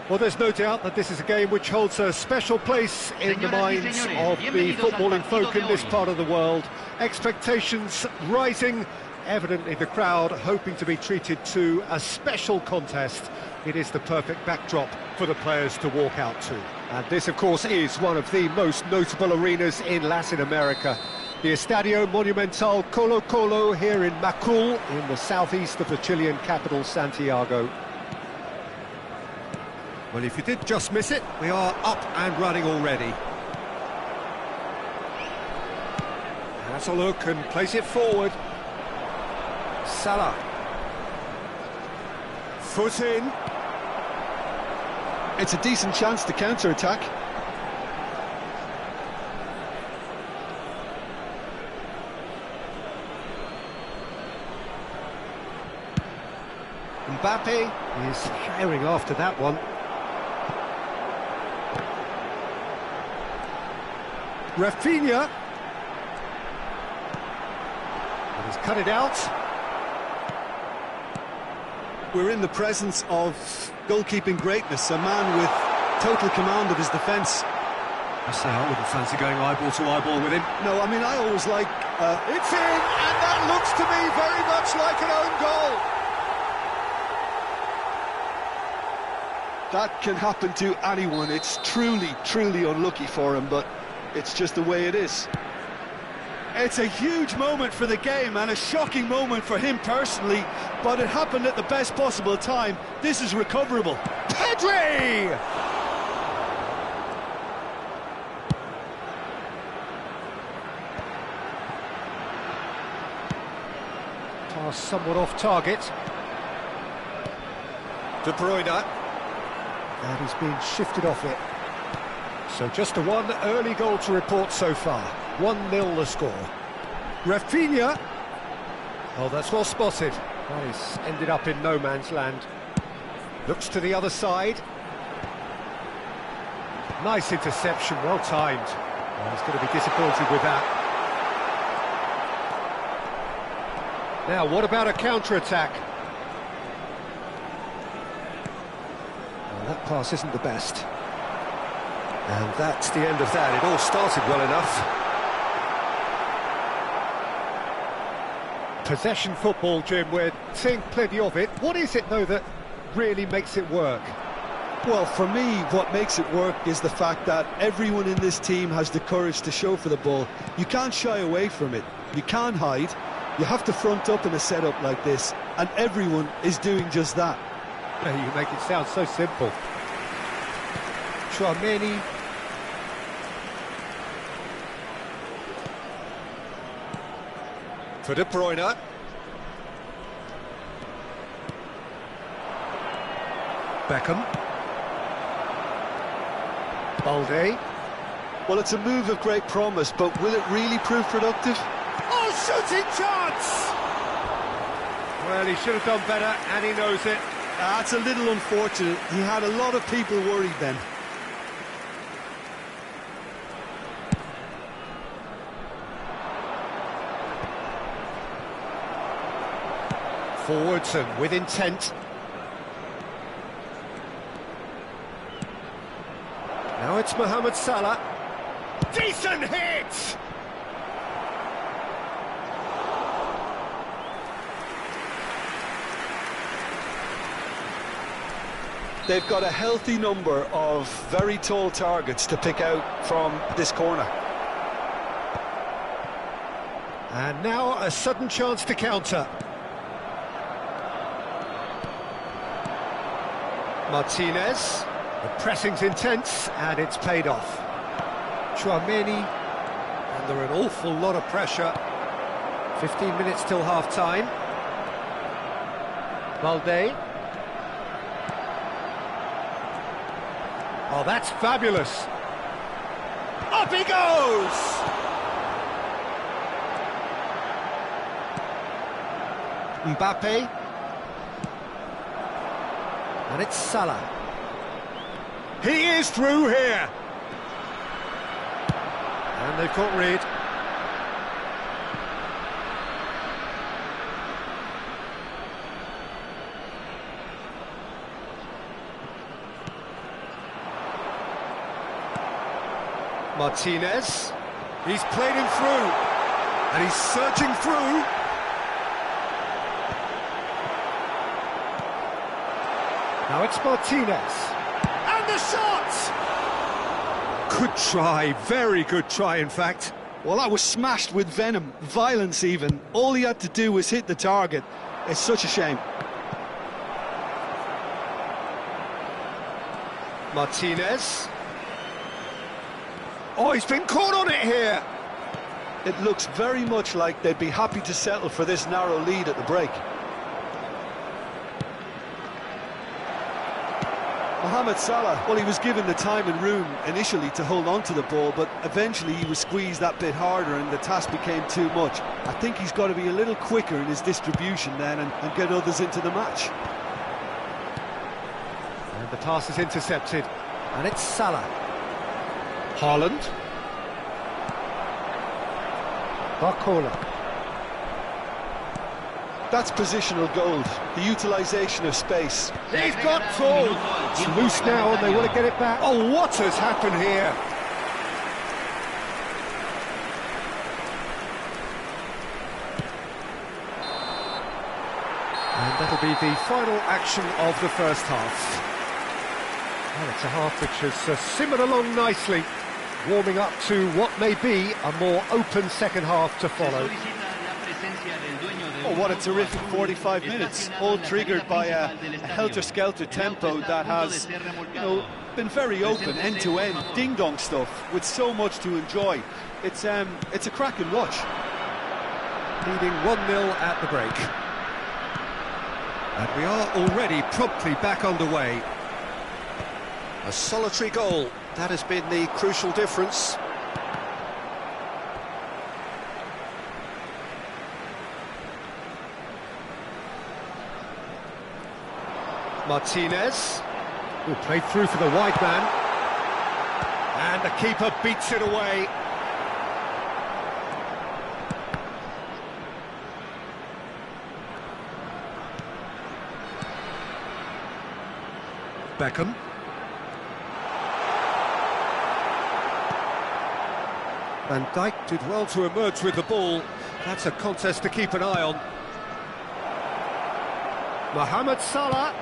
Well, there's no doubt that this is a game which holds a special place in the minds of the footballing folk in this part of the world. Expectations rising, evidently the crowd hoping to be treated to a special contest. It is the perfect backdrop for the players to walk out to. And this, of course, is one of the most notable arenas in Latin America. The Estadio Monumental Colo Colo here in Macul, in the southeast of the Chilean capital, Santiago. Well, if you did just miss it, we are up and running already. Has a look and plays it forward. Salah. Foot in. It's a decent chance to counter-attack. Mbappe is firing after that one. Rafinha. And he's cut it out. We're in the presence of goalkeeping greatness, a man with total command of his defence. I say I wouldn't fancy going eyeball to eyeball with him. No, I mean, I always like... It's in, and that looks to me very much like an own goal. That can happen to anyone. It's truly, truly unlucky for him, but it's just the way it is. It's a huge moment for the game and a shocking moment for him personally, but it happened at the best possible time. This is recoverable. Pedri! Pass somewhat off target. De Bruyne. And he's been shifted off it. So just a one early goal to report so far. 1-0 the score. Rafinha. Oh, that's well spotted. Well, he's ended up in no man's land. Looks to the other side. Nice interception, well timed. Well, he's going to be disappointed with that. Now, what about a counter-attack? Well, that pass isn't the best. And that's the end of that. It all started well enough. Possession football, Jim, we're seeing plenty of it. What is it, though, that really makes it work? Well, for me, what makes it work is the fact that everyone in this team has the courage to show for the ball. You can't shy away from it. You can't hide. You have to front up in a setup like this, and everyone is doing just that. You make it sound so simple. Tchouameni. For De Bruyne. Beckham. Balde. Well, it's a move of great promise, but will it really prove productive? Oh, shooting chance! Well, he should have done better, and he knows it. That's a little unfortunate. He had a lot of people worried then. Forwards and with intent. Now it's Mohamed Salah. Decent hit! They've got a healthy number of very tall targets to pick out from this corner. And now a sudden chance to counter. Martinez. The pressing's intense, and it's paid off. Tchouameni, under an awful lot of pressure. 15 minutes till half-time. Balde. Oh, that's fabulous. Up he goes! Mbappe. And it's Salah. He is through here. And they've caught Reed. Martinez, he's played him through, and he's searching through. Now it's Martinez, and the shot! Good try, very good try in fact. Well, that was smashed with venom, violence even. All he had to do was hit the target. It's such a shame. Martinez. Oh, he's been caught on it here. It looks very much like they'd be happy to settle for this narrow lead at the break. Mohamed Salah, well, he was given the time and room initially to hold on to the ball, but eventually he was squeezed that bit harder and the task became too much. I think he's got to be a little quicker in his distribution then and get others into the match. And the pass is intercepted, and it's Salah. Haaland. Barcola. That's positional gold, the utilisation of space. He's got full. It's loose now and they want to get it back. Oh, what has happened here? And that'll be the final action of the first half. Well, it's a half which has simmered along nicely, warming up to what may be a more open second half to follow. Oh, what a terrific 45 minutes, all triggered by a helter-skelter tempo that has, been very open, end-to-end, ding-dong stuff, with so much to enjoy. It's a cracking watch. Leading 1-0 at the break. And we are already promptly back underway. A solitary goal, that has been the crucial difference. Martinez, who played through for the wide man, and the keeper beats it away. Beckham. Van Dijk did well to emerge with the ball. That's a contest to keep an eye on. Mohamed Salah.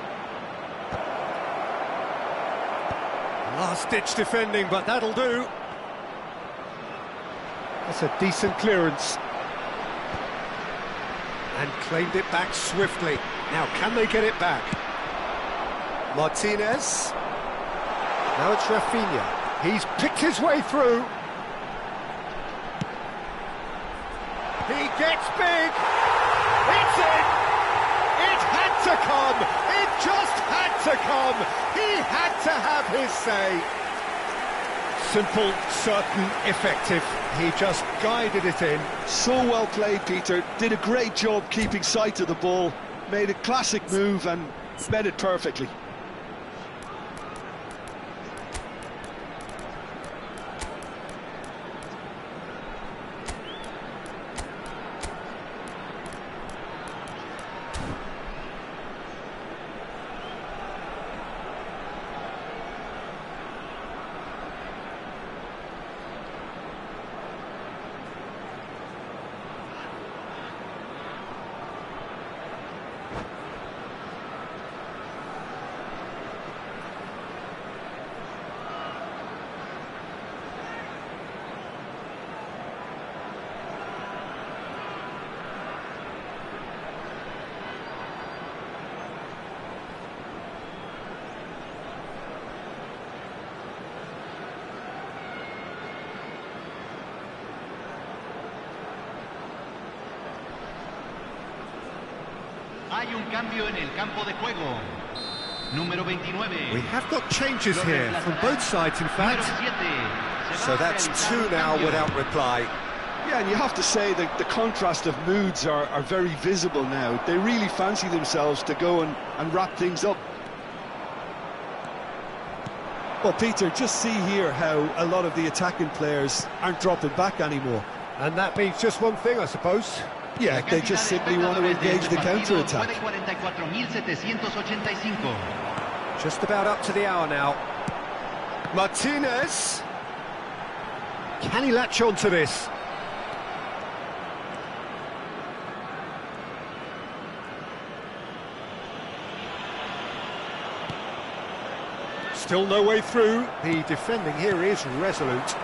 Last-ditch defending, but that'll do. That's a decent clearance. And claimed it back swiftly. Now, can they get it back? Martinez. Now it's Rafinha. He's picked his way through. He gets big. It's in. It had to come. It just had to come. He had to have his say. Simple, certain, effective. He just guided it in. So well played, Peter. Did a great job keeping sight of the ball. Made a classic move and met it perfectly. Hay un cambio en el campo de juego. Número 29. We have got changes here from both sides, in fact. So that's two now without reply. Yeah, and you have to say that the contrast of moods are very visible now. They really fancy themselves to go and wrap things up. Well, Peter, just see here how a lot of the attacking players aren't dropping back anymore. And that means just one thing, I suppose. Yeah, they just simply want to engage the counter-attack. Just about up to the hour now. Martinez. Can he latch on to this? Still no way through. The defending here is resolute.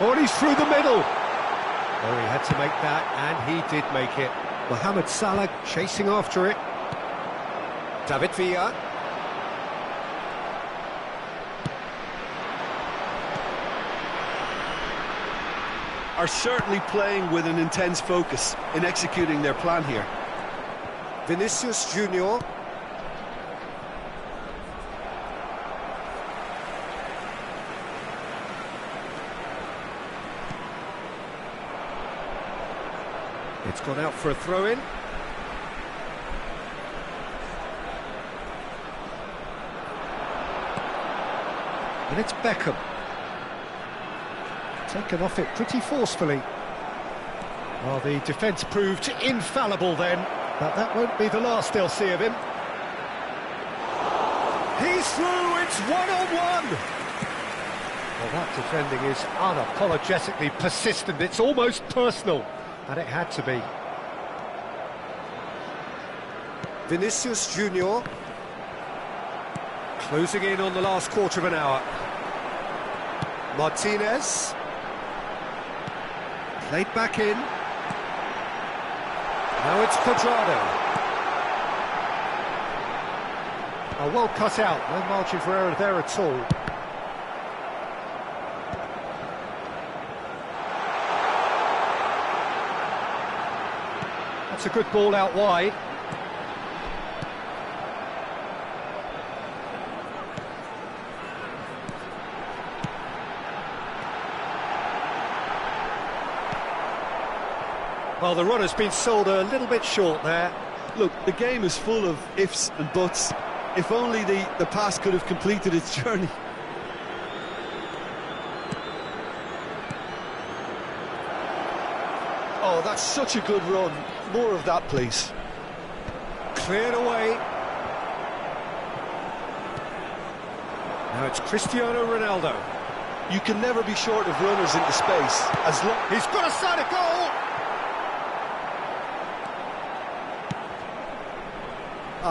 Oh, and he's through the middle. Oh, he had to make that, and he did make it. Mohamed Salah chasing after it. David Villa. Are certainly playing with an intense focus in executing their plan here. Vinicius Junior. It's gone out for a throw-in. And it's Beckham. Taken off it pretty forcefully. Well, the defence proved infallible then, but that won't be the last they'll see of him. He's through, it's one-on-one! Well, that defending is unapologetically persistent, it's almost personal, and it had to be. Vinicius Junior. Closing in on the last quarter of an hour. Martinez. Played back in. Now it's Cuadrado. Oh, well cut out, no margin for error there at all. That's a good ball out wide. Well, the run has been sold a little bit short there. Look, the game is full of ifs and buts. If only the pass could have completed its journey. Oh, that's such a good run. More of that, please. Cleared away. Now it's Cristiano Ronaldo. You can never be short of runners into space. As long He's got a side of goal!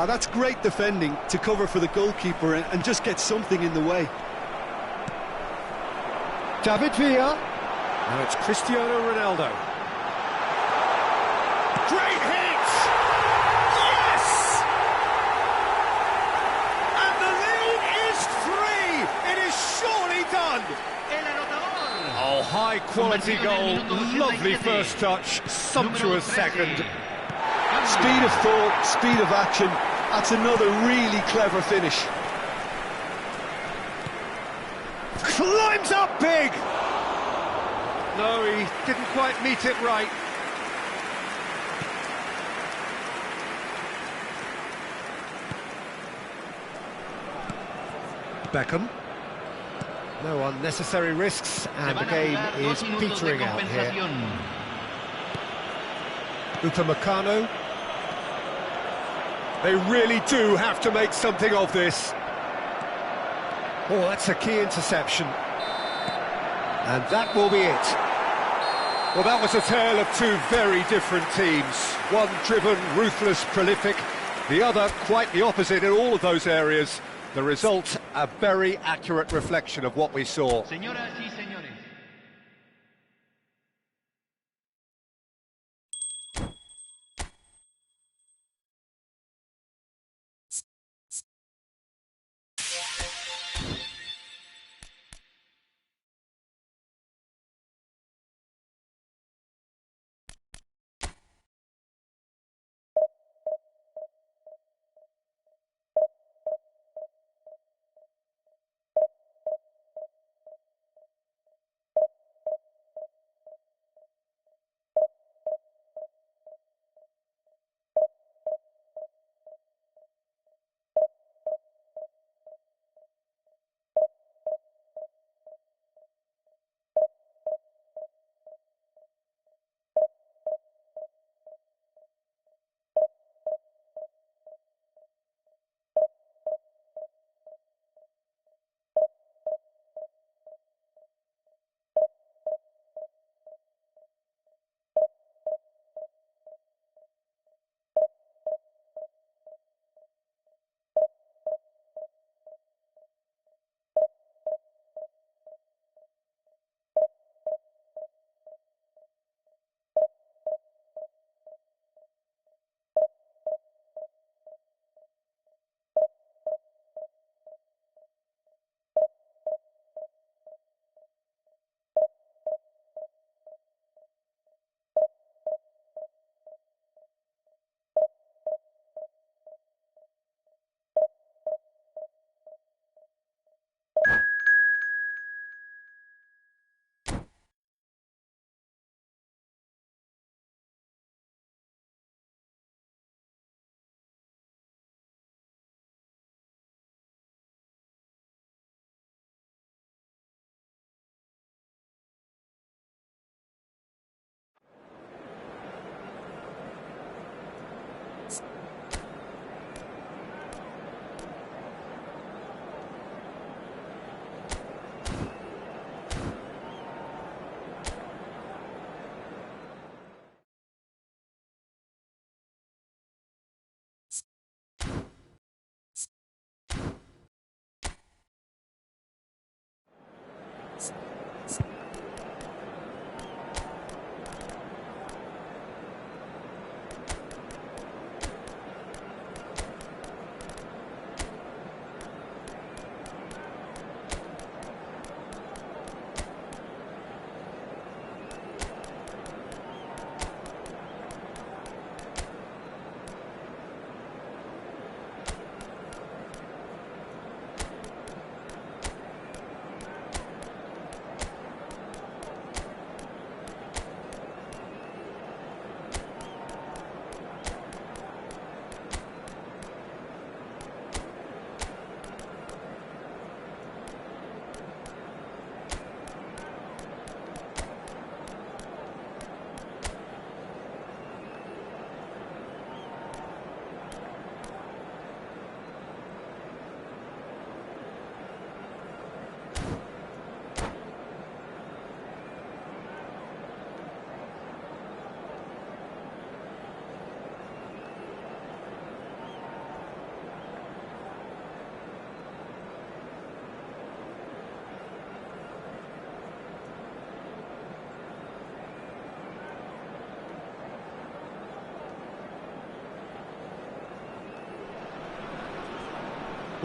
That's great defending to cover for the goalkeeper and just get something in the way. David Villa. Now it's Cristiano Ronaldo. Great hit! Yes! And the lead is 3! It is surely done! Oh, high-quality goal, lovely first touch, sumptuous second. Speed of thought, speed of action. That's another really clever finish. Climbs up big! No, he didn't quite meet it right. Beckham. No unnecessary risks, and the game is petering out here. Upamecano. They really do have to make something of this. Oh, that's a key interception. And that will be it. Well, that was a tale of two very different teams. One driven, ruthless, prolific. The other quite the opposite in all of those areas. The result, a very accurate reflection of what we saw.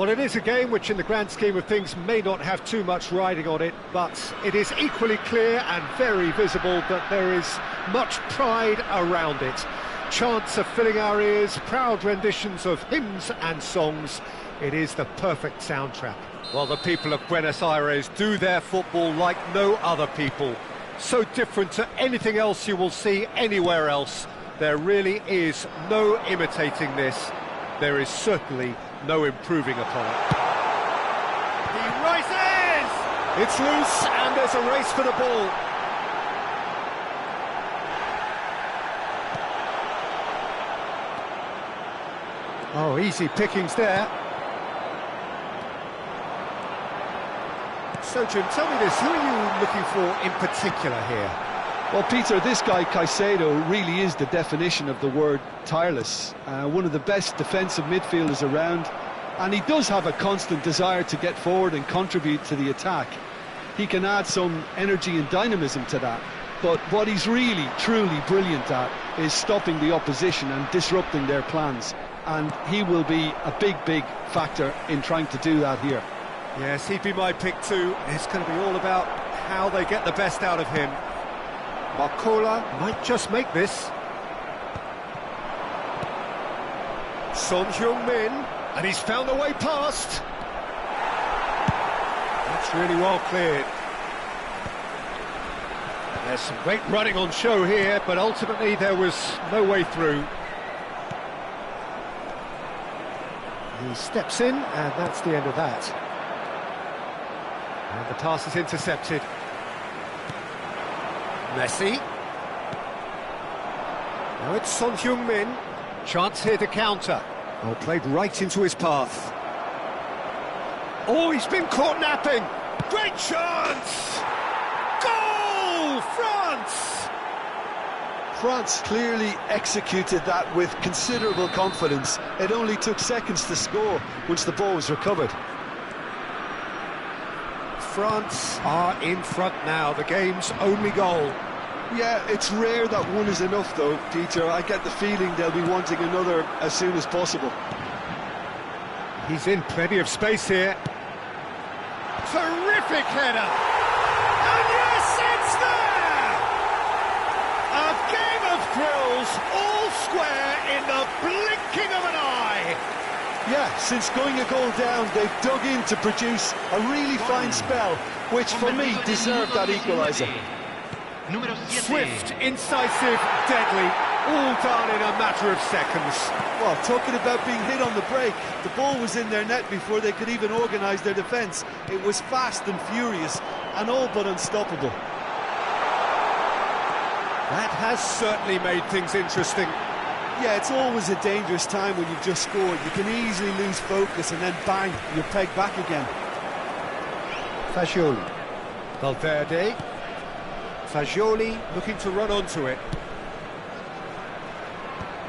Well, it is a game which in the grand scheme of things may not have too much riding on it, but it is equally clear and very visible that there is much pride around it. Chants are filling our ears, proud renditions of hymns and songs. It is the perfect soundtrack. Well, the people of Buenos Aires do their football like no other people. So different to anything else you will see anywhere else. There really is no imitating this. There is certainly no improving upon it. He rises! It's loose and there's a race for the ball. Oh, easy pickings there. So, Jim, tell me this, who are you looking for in particular here? Well, Peter, this guy Caicedo really is the definition of the word tireless. One of the best defensive midfielders around, and he does have a constant desire to get forward and contribute to the attack. He can add some energy and dynamism to that, but what he's really, truly brilliant at is stopping the opposition and disrupting their plans, and he will be a big factor in trying to do that here. Yes, he'd be my pick too. It's going to be all about how they get the best out of him. Barcola might just make this. Son Heung-min, and he's found a way past. That's really well cleared. There's some great running on show here, but ultimately there was no way through. He steps in, and that's the end of that. And the pass is intercepted. Messi. Now it's Son Heung-min. Chance here to counter. Oh, played right into his path. Oh, he's been caught napping. Great chance! Goal! France! France clearly executed that with considerable confidence. It only took seconds to score once the ball was recovered. France are in front now, the game's only goal. Yeah, it's rare that one is enough though, Peter. I get the feeling they'll be wanting another as soon as possible. He's in plenty of space here. Terrific header! And yes, it's there! A game of thrills, all square in the blinking of an eye. Yeah, since going a goal down, they've dug in to produce a really fine spell, which for me deserved that equaliser. Swift, incisive, deadly, all done in a matter of seconds. Well, talking about being hit on the break, the ball was in their net before they could even organise their defence. It was fast and furious, and all but unstoppable. That has certainly made things interesting. Yeah, it's always a dangerous time when you've just scored. You can easily lose focus and then bang, you're pegged back again. Fagioli. Valverde. Fagioli looking to run onto it.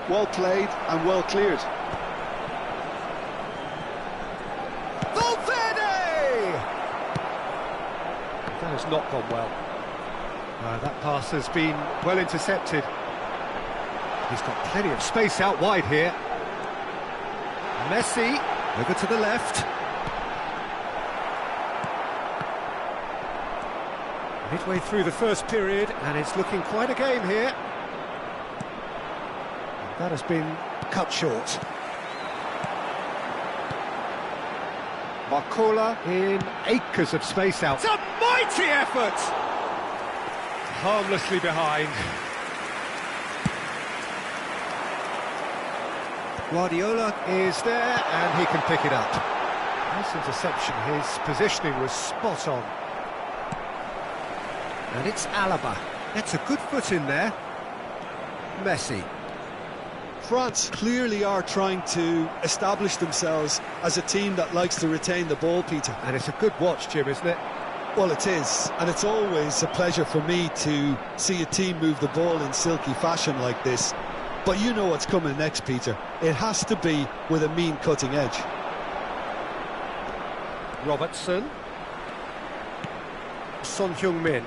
Well played and well cleared. Valverde! That has not gone well. That pass has been well intercepted. He's got plenty of space out wide here. Messi, over to the left. Midway through the first period, and it's looking quite a game here. That has been cut short. Barcola in acres of space out. It's a mighty effort! Harmlessly behind. Guardiola is there, and he can pick it up. Nice interception, his positioning was spot on. And it's Alaba. That's a good foot in there. Messi. France clearly are trying to establish themselves as a team that likes to retain the ball, Peter. And it's a good watch, Jim, isn't it? Well, it is, and it's always a pleasure for me to see a team move the ball in silky fashion like this. But you know what's coming next, Peter. It has to be with a mean cutting edge. Robertson. Son Heung-min.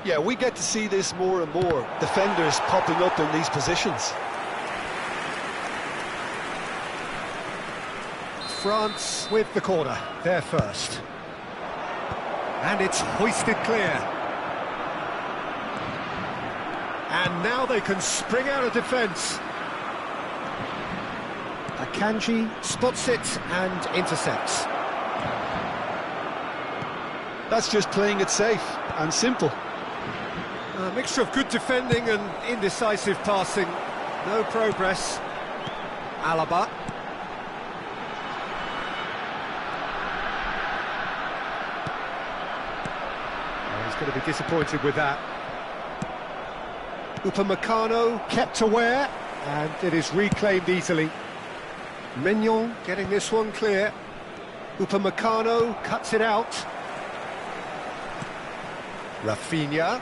Yeah, we get to see this more and more. Defenders popping up in these positions. France with the corner, there first. And it's hoisted clear. And now they can spring out of defence. Akanji spots it and intercepts. That's just playing it safe and simple. A mixture of good defending and indecisive passing. No progress. Alaba. Oh, he's going to be disappointed with that. Upamecano kept aware, and it is reclaimed easily. Mignon getting this one clear. Upamecano cuts it out. Rafinha.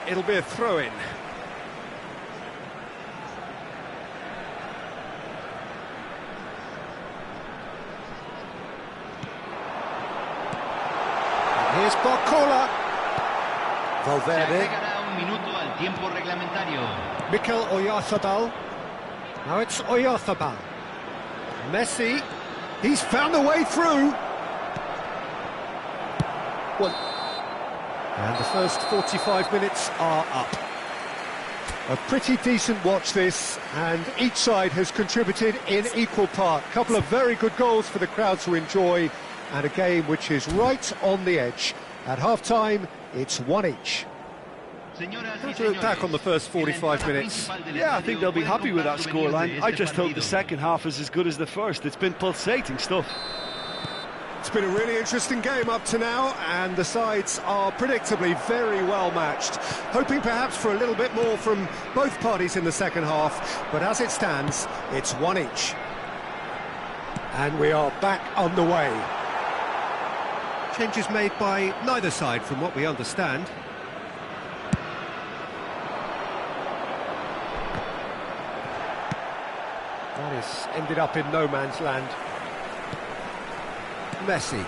It'll be a throw-in. Here's Barcola. Valverde. Mikel Oyarzabal. Now it's Oyarzabal. Messi. He's found a way through. Well, and the first 45 minutes are up. A pretty decent watch this, and each side has contributed in equal part. A couple of very good goals for the crowd to enjoy, and a game which is right on the edge. At half-time, it's 1 each. How to look back on the first 45 minutes? Yeah, I think they'll be happy with that scoreline. I just hope the second half is as good as the first. It's been pulsating stuff. It's been a really interesting game up to now, and the sides are predictably very well matched. Hoping perhaps for a little bit more from both parties in the second half, but as it stands, it's 1 each. And we are back on the way. Changes made by neither side from what we understand. That has ended up in no man's land. Messi.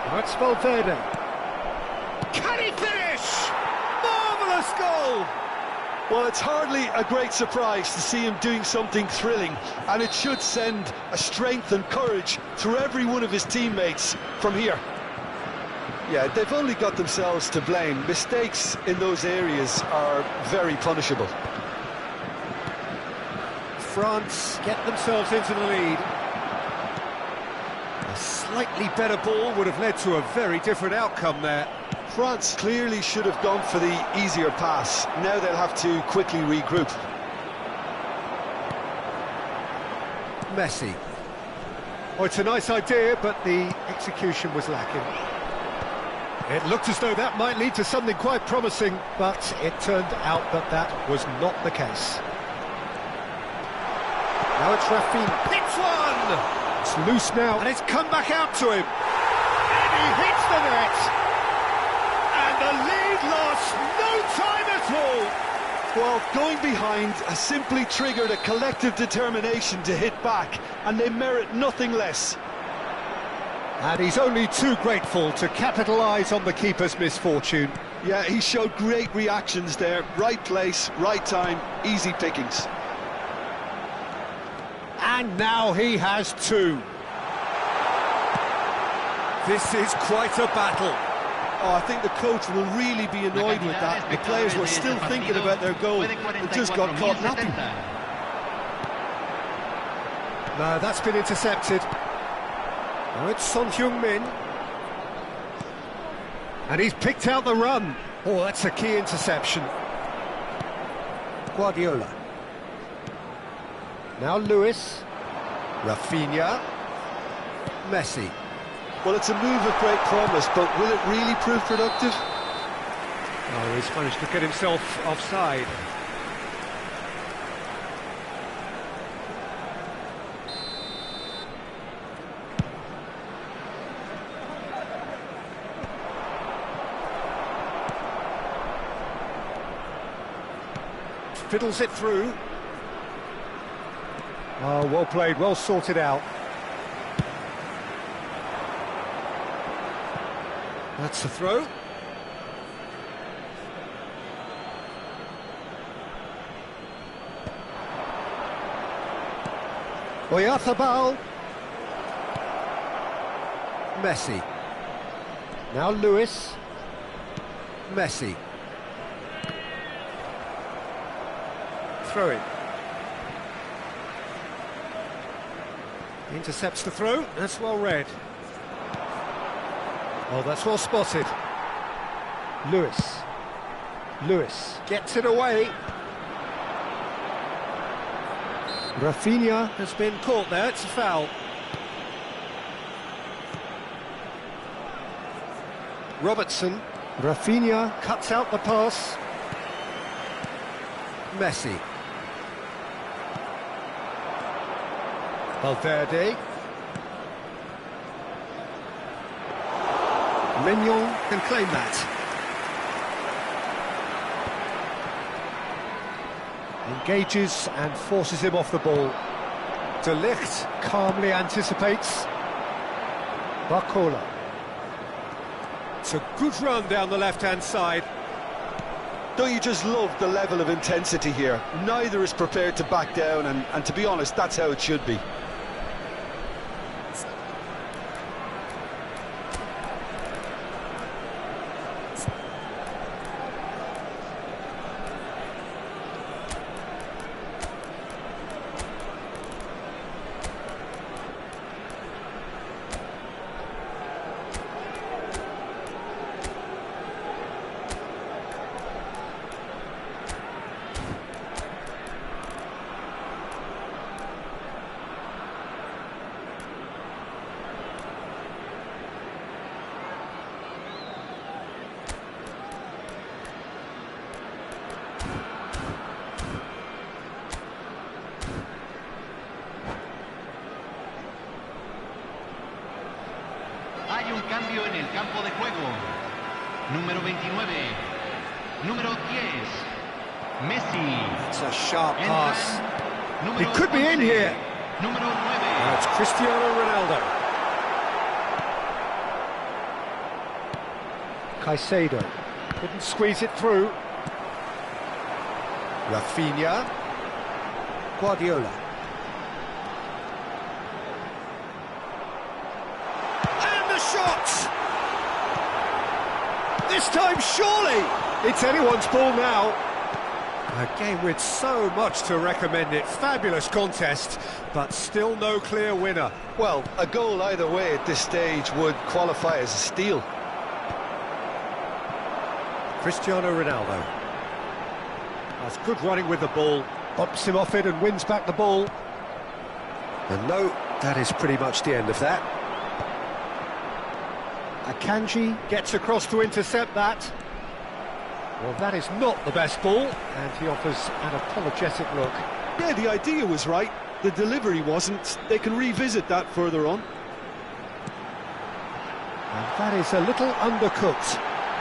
Now it's Valverde. Can he finish? Marvellous goal! Well, it's hardly a great surprise to see him doing something thrilling, and it should send a strength and courage through every one of his teammates from here. Yeah, they've only got themselves to blame. Mistakes in those areas are very punishable. France get themselves into the lead. A slightly better ball would have led to a very different outcome there. France clearly should have gone for the easier pass. Now they'll have to quickly regroup. Messi. Oh, it's a nice idea, but the execution was lacking. It looked as though that might lead to something quite promising, but it turned out that that was not the case. Now it's Rafinha. Hits one! It's loose now, and it's come back out to him. And he hits the net! And the lead lost no time at all! Well, going behind has simply triggered a collective determination to hit back, and they merit nothing less. And he's only too grateful to capitalise on the keeper's misfortune. Yeah, he showed great reactions there. Right place, right time, easy pickings. And now he has two. This is quite a battle. Oh, I think the coach will really be annoyed with that. The players were still thinking about their goal and just got caught napping. No, that's been intercepted. Now it's Son Heung-min. And he's picked out the run. Oh, that's a key interception. Guardiola. Now Lewis. Rafinha. Messi. Well, it's a move of great promise, but will it really prove productive? Oh, he's managed to get himself offside. Fiddles it through. Oh, well played, well sorted out. That's the throw. Oyarzabal. Messi. Now Lewis. Messi. Throw in. Intercepts the throw, that's well read. Oh, that's well spotted. Lewis gets it away. Rafinha has been caught there, it's a foul. Robertson. Rafinha cuts out the pass. Messi. Valverde. Mignon can claim that. Engages and forces him off the ball. De Ligt calmly anticipates. Barcola. It's a good run down the left-hand side. Don't you just love the level of intensity here? Neither is prepared to back down, and to be honest, that's how it should be. Hay un cambio en el campo de juego. Número 29. Número 10. Messi. It's a sharp pass. Número He could be in 11. here. Número 9. Now it's Cristiano Ronaldo. Caicedo. Couldn't squeeze it through. Rafinha. Guardiola. And the shot! This time, surely! It's anyone's ball now. A game with so much to recommend it. Fabulous contest, but still no clear winner. Well, a goal either way at this stage would qualify as a steal. Cristiano Ronaldo. That's good running with the ball. Bumps him off it and wins back the ball. And no, that is pretty much the end of that. Akanji gets across to intercept that. Well, that is not the best ball, and he offers an apologetic look. Yeah, the idea was right. The delivery wasn't. They can revisit that further on. And that is a little undercooked.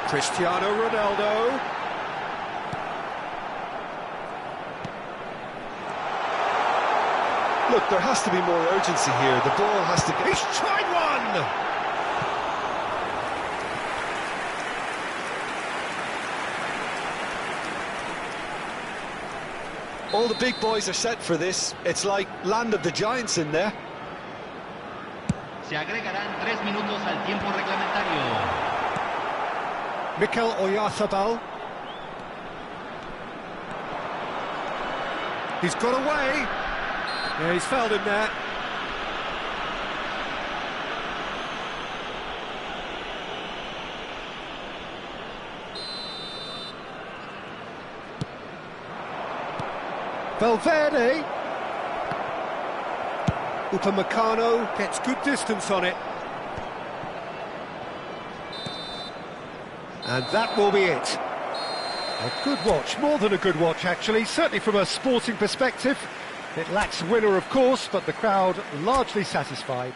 Cristiano Ronaldo. Look, there has to be more urgency here. The ball has to get... He's tried one! All the big boys are set for this. It's like land of the giants in there. Se agregarán 3 minutos al tiempo reglamentario. Mikel Oyarzabal. He's got away. Yeah, he's fouled him there. Valverde. Upamecano gets good distance on it. And that will be it. A good watch, more than a good watch actually, certainly from a sporting perspective. It lacks winner of course, but the crowd largely satisfied.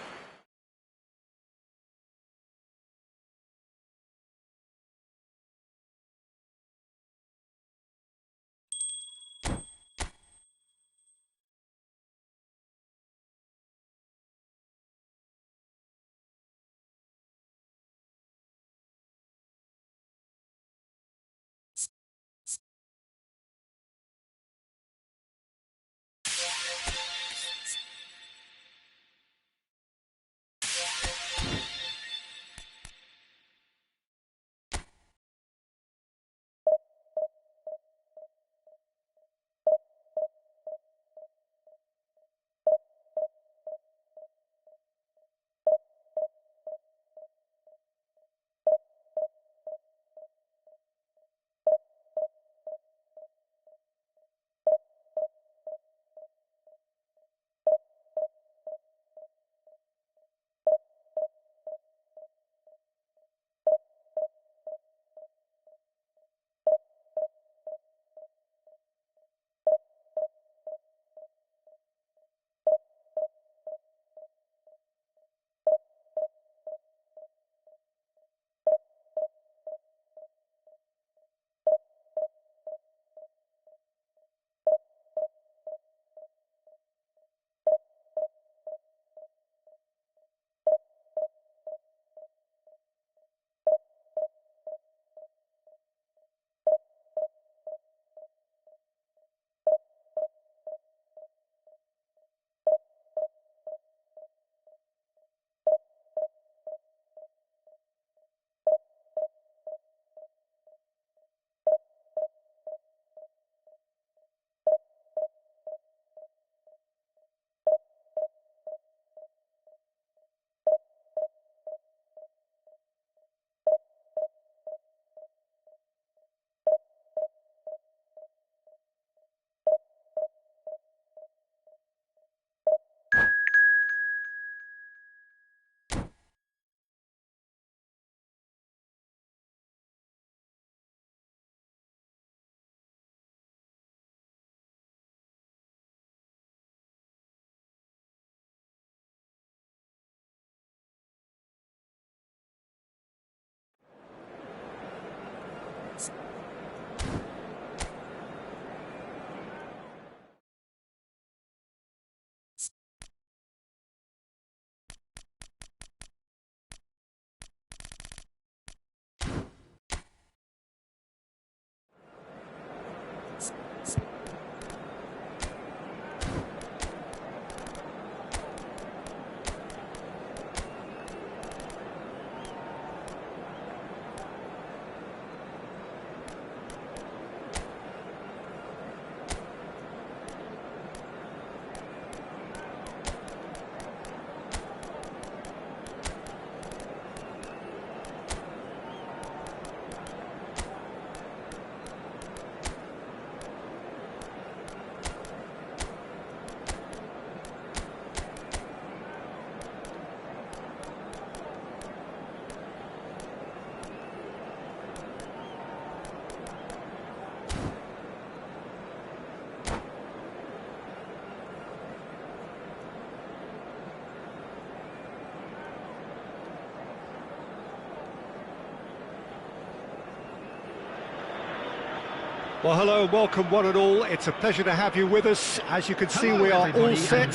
Well, hello and welcome one and all. It's a pleasure to have you with us. As you can see, we are all set.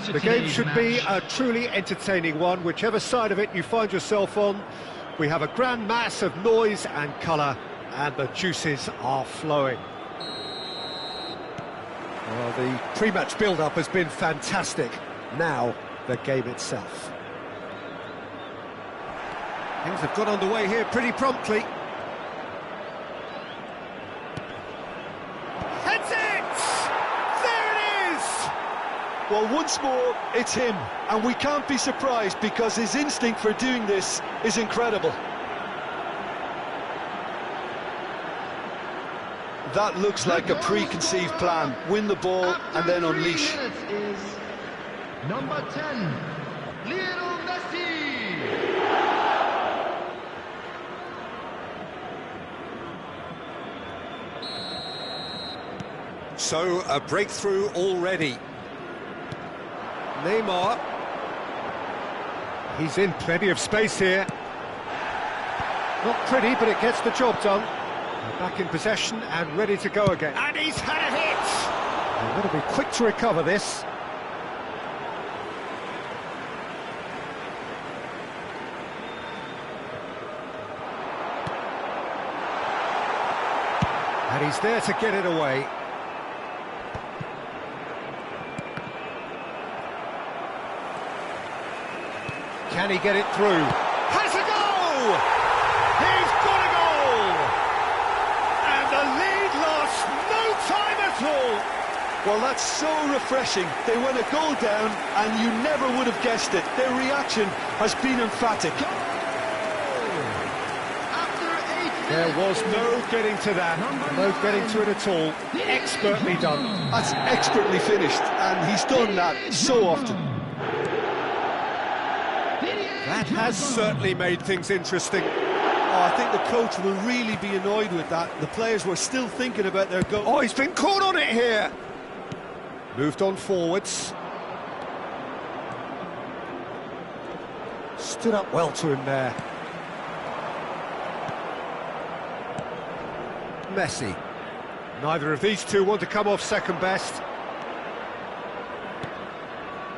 The game should be a truly entertaining one, whichever side of it you find yourself on. We have a grand mass of noise and colour, and the juices are flowing. Well, the pre-match build-up has been fantastic. Now, the game itself. Things have got underway here pretty promptly. Heads it! There it is! Well, once more, it's him, and we can't be surprised because his instinct for doing this is incredible. That looks like a preconceived plan. Win the ball and then unleash. Number 10, Lionel Messi. So, a breakthrough already. Neymar. He's in plenty of space here. Not pretty, but it gets the job done. They're back in possession and ready to go again. And he's had a hit! They've got to be quick to recover this. And he's there to get it away. Can he get it through? Has a goal! He's got a goal! And the lead lost no time at all! Well, that's so refreshing. They went a goal down and you never would have guessed it. Their reaction has been emphatic. There was no getting to that, no getting to it at all. Expertly done. That's expertly finished, and he's done that so often. That has certainly made things interesting. Oh, I think the coach will really be annoyed with that. The players were still thinking about their goal. Oh, he's been caught on it here. Moved on forwards. Stood up well to him there. Messi. Neither of these two want to come off second best.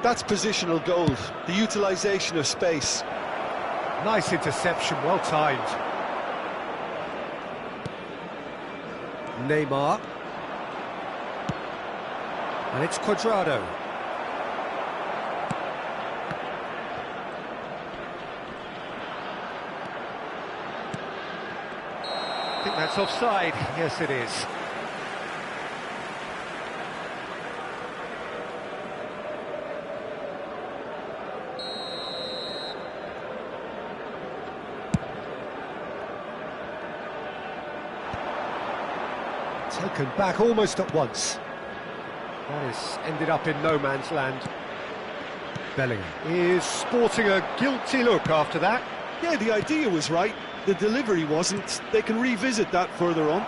That's positional gold, the utilisation of space. Nice interception, well timed. Neymar. And it's Cuadrado. I think that's offside. Yes, it is. Taken back almost at once. That is ended up in no man's land. Bellingham is sporting a guilty look after that. Yeah, the idea was right. The delivery wasn't. They can revisit that further on.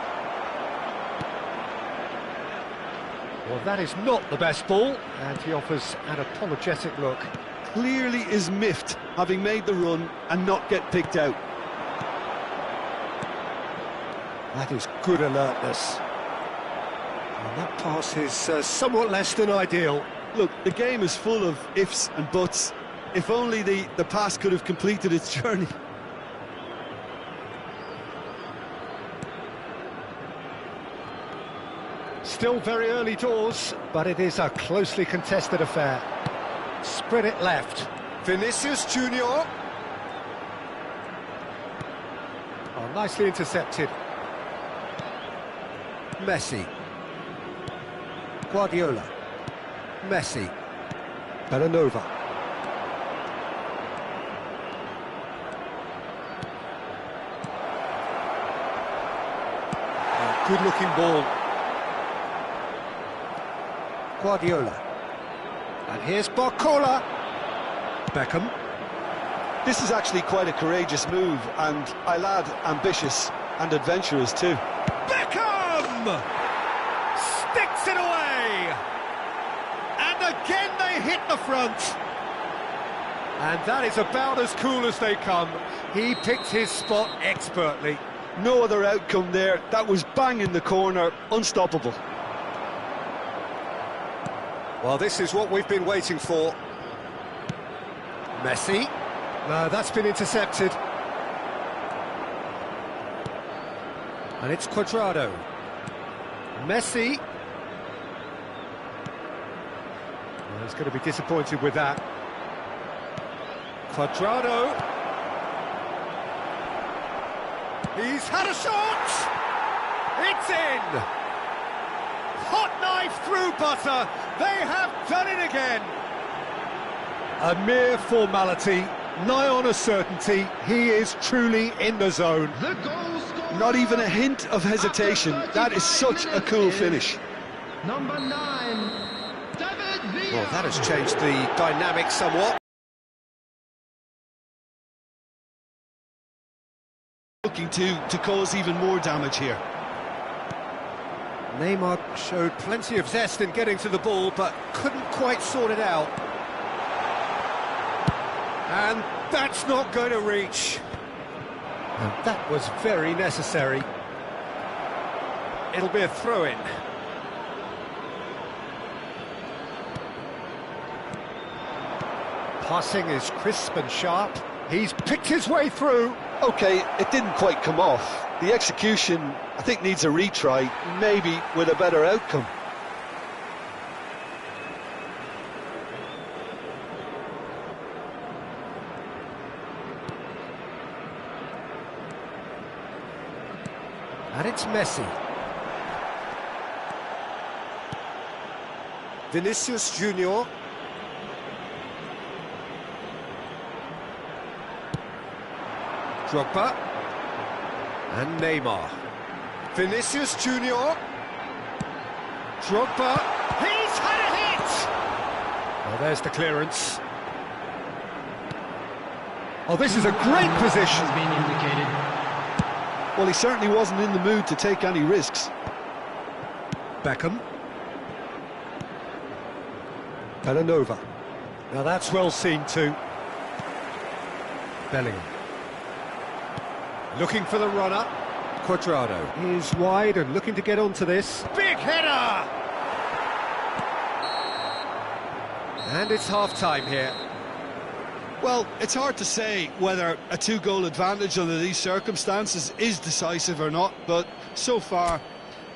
Well, that is not the best ball, and he offers an apologetic look. Clearly is miffed, having made the run and not get picked out. That is good alertness. And that pass is somewhat less than ideal. Look, the game is full of ifs and buts. If only the pass could have completed its journey. Still very early doors, but it is a closely contested affair. Spread it left. Vinicius Junior. Oh, nicely intercepted. Messi. Guardiola. Messi. Bellanova. Oh, good-looking ball. Guardiola. And here's Barcola. Beckham. This is actually quite a courageous move, and I'll add ambitious and adventurous too. Beckham! Sticks it away! And again they hit the front. And that is about as cool as they come. He picked his spot expertly. No other outcome there. That was bang in the corner, unstoppable. Well, this is what we've been waiting for. Messi. No, that's been intercepted. And it's Cuadrado. Messi. Well, he's going to be disappointed with that. Cuadrado. He's had a shot! It's in! Hot knife through butter. They have done it again. A mere formality, nigh on a certainty. He is truly in the zone. Not even a hint of hesitation. That is such a cool finish. Number 9, David Villa. Well, that has changed the dynamic somewhat. Looking to cause even more damage here. Neymar showed plenty of zest in getting to the ball, but couldn't quite sort it out. And that's not going to reach. And that was very necessary. It'll be a throw-in. Passing is crisp and sharp. He's picked his way through. Okay, it didn't quite come off. The execution, I think, needs a retry, maybe with a better outcome. And it's Messi. Vinicius Junior. Drogba. And Neymar. Vinicius Junior. Drogba. He's had a hit! Well, there's the clearance. Oh, this is a great position. Has been indicated. Well, he certainly wasn't in the mood to take any risks. Beckham. Bellanova. Now that's well seen too. Bellingham. Looking for the runner. Cuadrado is wide and looking to get onto this. Big header! And it's half-time here. Well, it's hard to say whether a two-goal advantage under these circumstances is decisive or not, but so far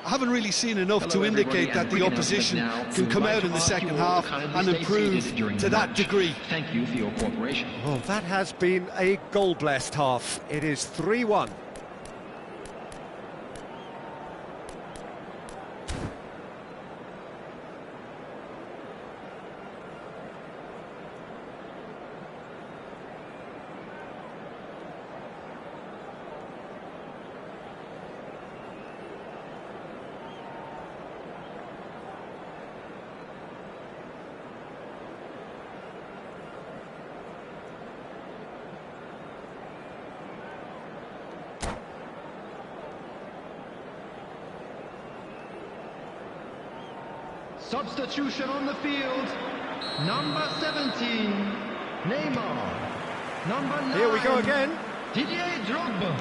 I haven't really seen enough to indicate that the opposition can come out in the second half and improve to that degree. Thank you for your cooperation. Well, that has been a goal-blessed half. It is 3-1. Substitution on the field. Number 17, Neymar. Number 9, Here we go again. Didier Drogba.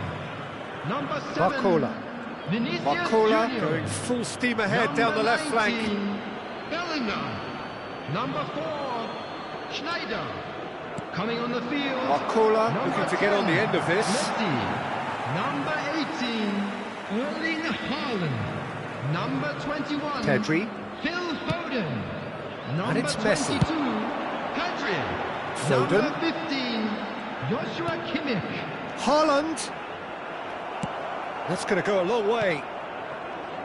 Number 7, Barcola. Vinicius Barcola Junior. going full steam ahead down the left 19, flank. Bellingham. Number 4, Schneider. Coming on the field. Barcola Number looking to get on the 10, end of this. Messi. Number 18, Erling Haaland. Number 21, Pedri. Phil Foden. Number it's Messi. 22, Pedri. Foden. Number 15, Joshua Kimmich. Haaland. That's going to go a long way.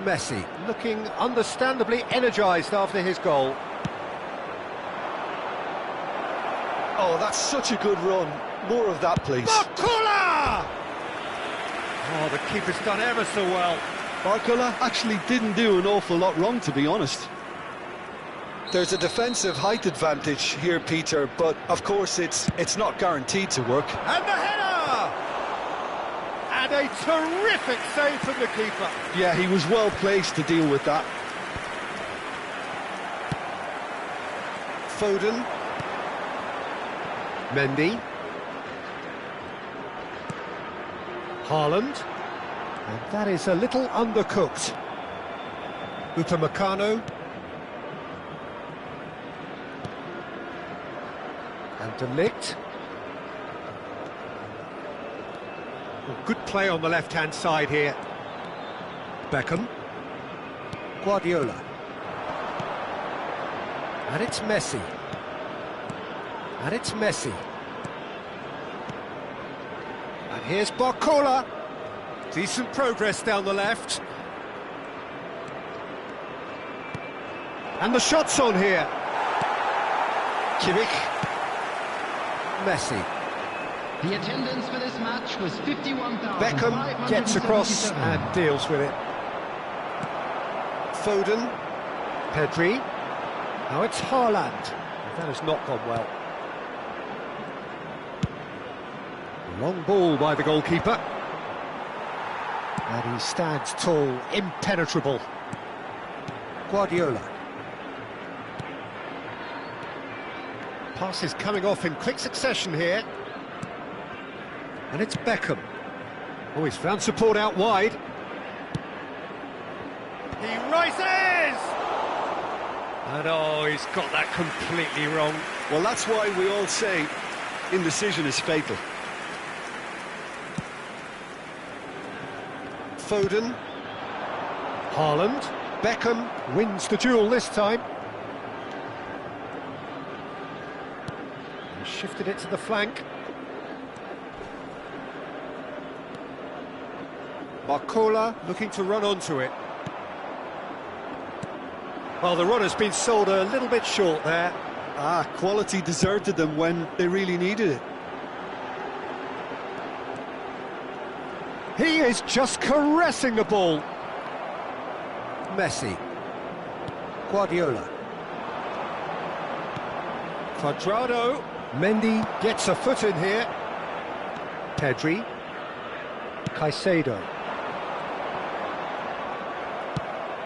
Messi looking understandably energised after his goal. Oh, that's such a good run. More of that, please. Barcola! Oh, the keeper's done ever so well. Barcola actually didn't do an awful lot wrong, to be honest. There's a defensive height advantage here, Peter, but of course it's not guaranteed to work. And the header! And a terrific save from the keeper. Yeah, he was well placed to deal with that. Foden. Mendy. Haaland. And that is a little undercooked. Upamecano. And De Ligt. Well, good play on the left-hand side here. Beckham. Guardiola. And it's Messi. And it's Messi. And here's Barcola. Decent progress down the left. And the shot's on here. Kimmich. Messi. The attendance for this match was 51,000. Beckham gets across and deals with it. Foden. Pedri. Now it's Haaland. That has not gone well. Long ball by the goalkeeper. And he stands tall, impenetrable. Guardiola. Passes coming off in quick succession here. And it's Beckham. Oh, he's found support out wide. He rises! And oh, he's got that completely wrong. Well, that's why we all say indecision is fatal. Foden. Haaland. Beckham wins the duel this time. He shifted it to the flank. Barcola looking to run onto it. Well, the run has been sold a little bit short there. Quality deserted them when they really needed it. He is just caressing the ball. Messi. Guardiola. Cuadrado. Mendy gets a foot in here. Pedri. Caicedo.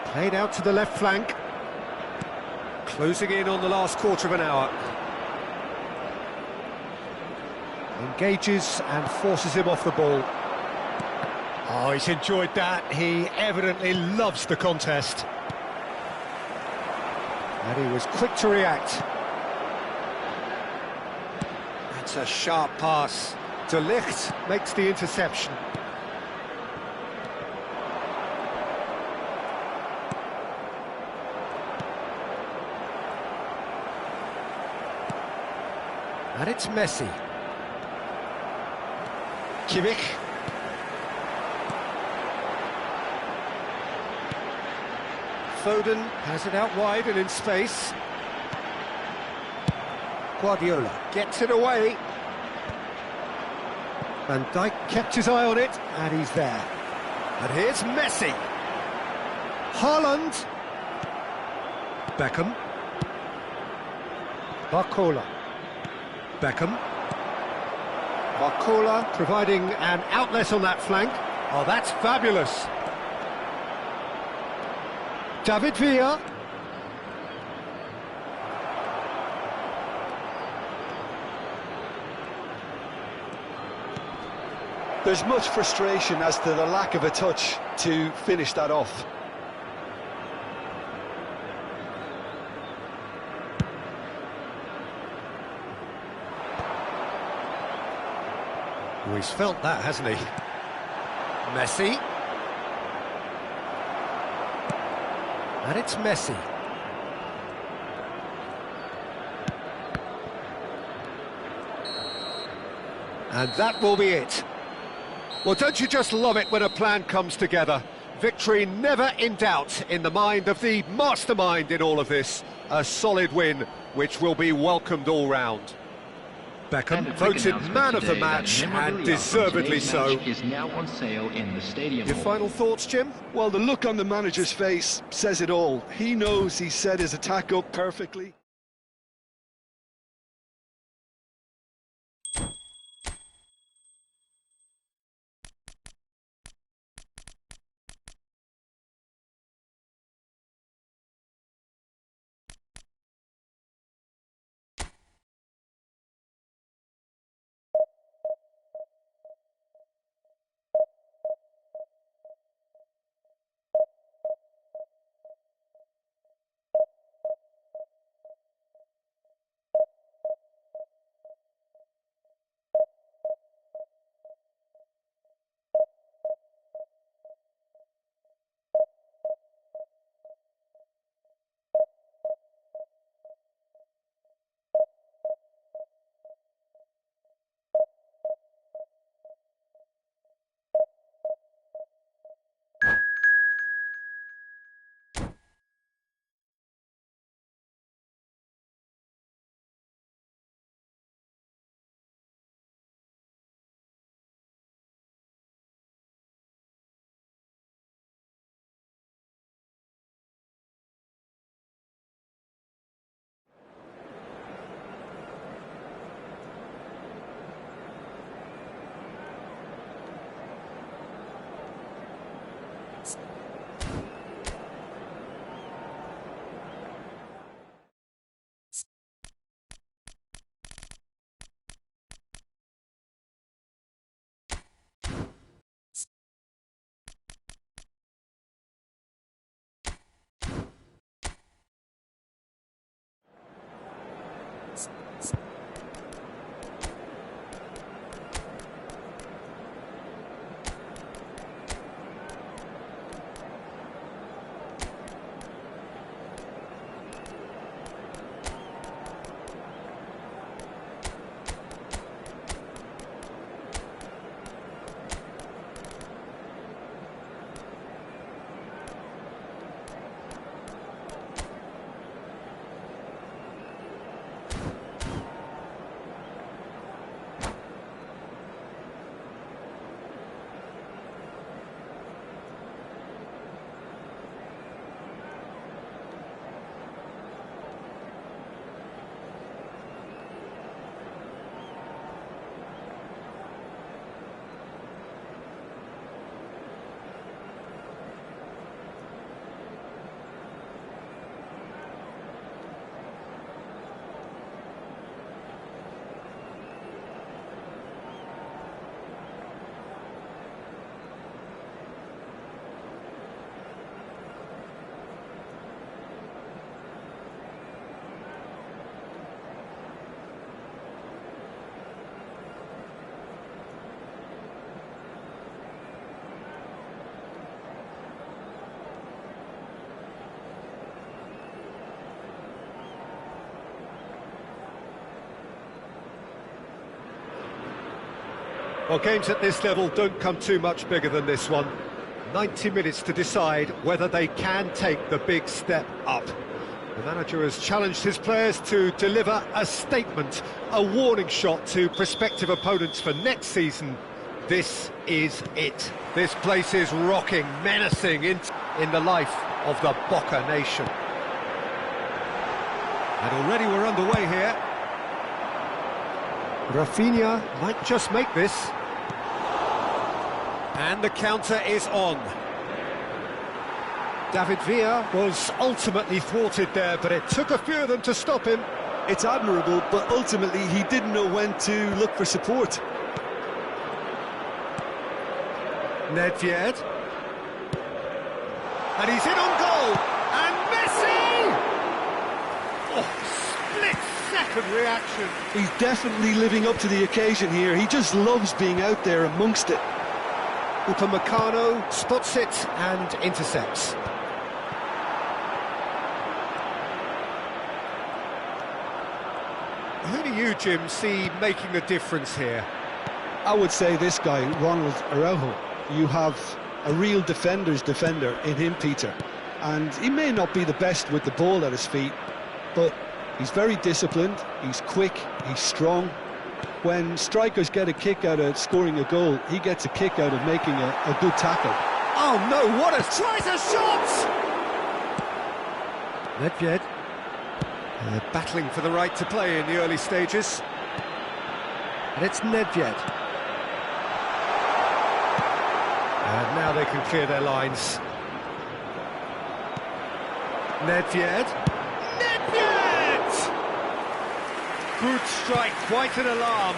Played out to the left flank. Closing in on the last quarter of an hour. Engages and forces him off the ball. Oh, he's enjoyed that. He evidently loves the contest. And he was quick to react. That's a sharp pass. De Ligt makes the interception. And it's Messi. Kimmich. Foden has it out wide and in space. Guardiola gets it away. Van Dijk kept his eye on it, and he's there. And here's Messi. Haaland. Beckham. Barcola. Beckham. Barcola providing an outlet on that flank. Oh, that's fabulous. David Villa. There's much frustration as to the lack of a touch to finish that off. Oh, he's felt that, hasn't he? Messi. And it's Messi. And that will be it. Well, don't you just love it when a plan comes together? Victory never in doubt in the mind of the mastermind in all of this. A solid win, which will be welcomed all round. Beckham voted man of the match, and deservedly so. Is now on sale in the stadium. Your final thoughts, Jim? Well, the look on the manager's face says it all. He knows he set his attack up perfectly. Well, games at this level don't come too much bigger than this one. 90 minutes to decide whether they can take the big step up. The manager has challenged his players to deliver a statement, a warning shot to prospective opponents for next season. This is it. This place is rocking, menacing in the life of the Boca nation. And already we're underway here. Rafinha might just make this. And the counter is on. David Villa was ultimately thwarted there, but it took a few of them to stop him. It's admirable, but ultimately he didn't know when to look for support. Nedved. And he's in on goal. And Messi! Oh, split-second reaction. He's definitely living up to the occasion here. He just loves being out there amongst it. Upamecano spots it and intercepts. Who do you, Jim, see making the difference here? I would say this guy, Ronald Araujo. You have a real defender's defender in him, Peter. And he may not be the best with the ball at his feet, but he's very disciplined, he's quick, he's strong. When strikers get a kick out of scoring a goal, he gets a kick out of making a good tackle. Oh no, what a tries a shot! Nedved battling for the right to play in the early stages. And it's Nedved. And now they can clear their lines. Nedved. Good strike, quite an alarm.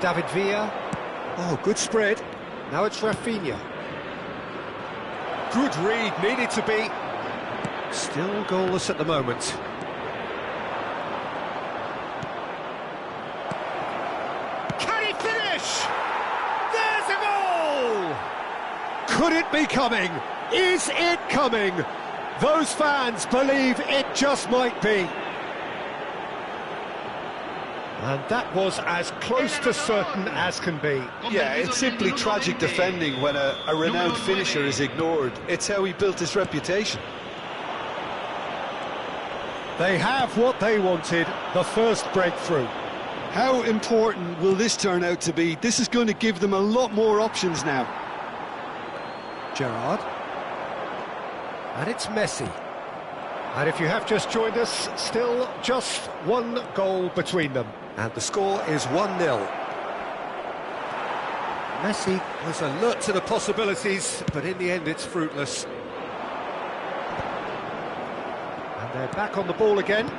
David Villa. Oh, good spread. Now it's Rafinha. Good read, needed to be. Still goalless at the moment. Can he finish? There's a goal! Could it be coming? Is it coming? Those fans believe it just might be. And that was as close to certain as can be. Yeah, it's simply tragic defending when a renowned finisher is ignored. It's how he built his reputation. They have what they wanted, the first breakthrough. How important will this turn out to be? This is going to give them a lot more options now. Gerrard. And it's Messi. And if you have just joined us, still just one goal between them. And the score is 1-0. Messi was alert to the possibilities, but in the end it's fruitless. And they're back on the ball again.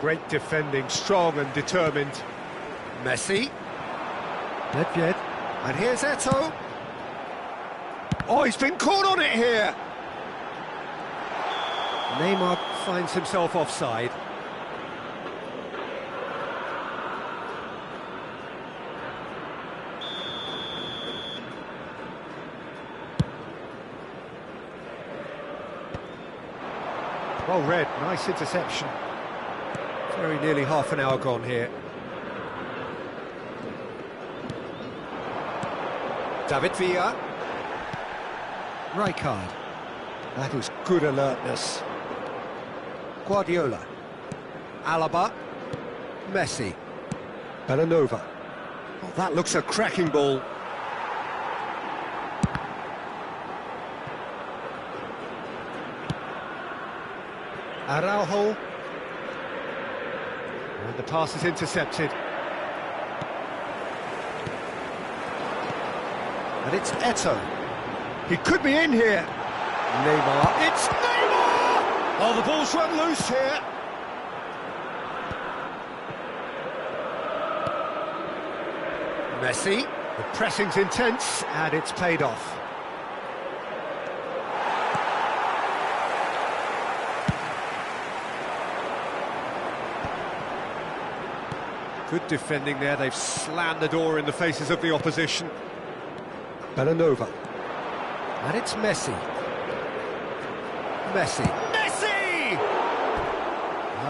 Great defending, strong and determined. Messi. Nedved. And here's Eto'o. Oh, he's been caught on it here. Neymar finds himself offside. Well read, nice interception. Very nearly half an hour gone here. David Villa. Rijkaard. That was good alertness. Guardiola. Alaba. Messi. Bellanova. Oh, that looks a cracking ball. Araujo. And the pass is intercepted. And it's Eto'o. He could be in here. Neymar. It's Neymar! Oh, the ball's run loose here. Messi. The pressing's intense, and it's paid off. Good defending there. They've slammed the door in the faces of the opposition. Bellanova. And it's Messi. Messi. Messi!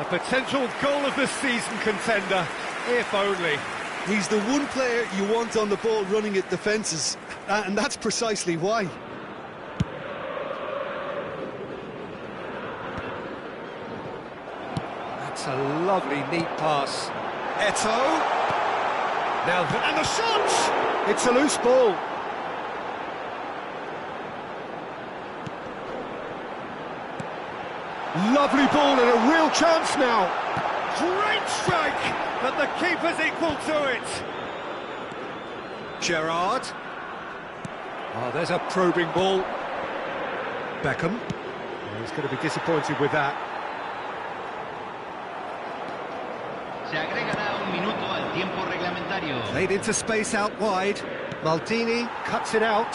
A potential goal of the season contender, if only. He's the one player you want on the ball running at defences, and that's precisely why. That's a lovely, neat pass. Eto'o. Now, and the shot! It's a loose ball. Lovely ball and a real chance now. Great strike, but the keeper's equal to it. Gerrard. Oh, there's a probing ball. Beckham. Oh, he's going to be disappointed with that. Se agregará un minuto al tiempo reglamentario. Played into space out wide. Maldini cuts it out.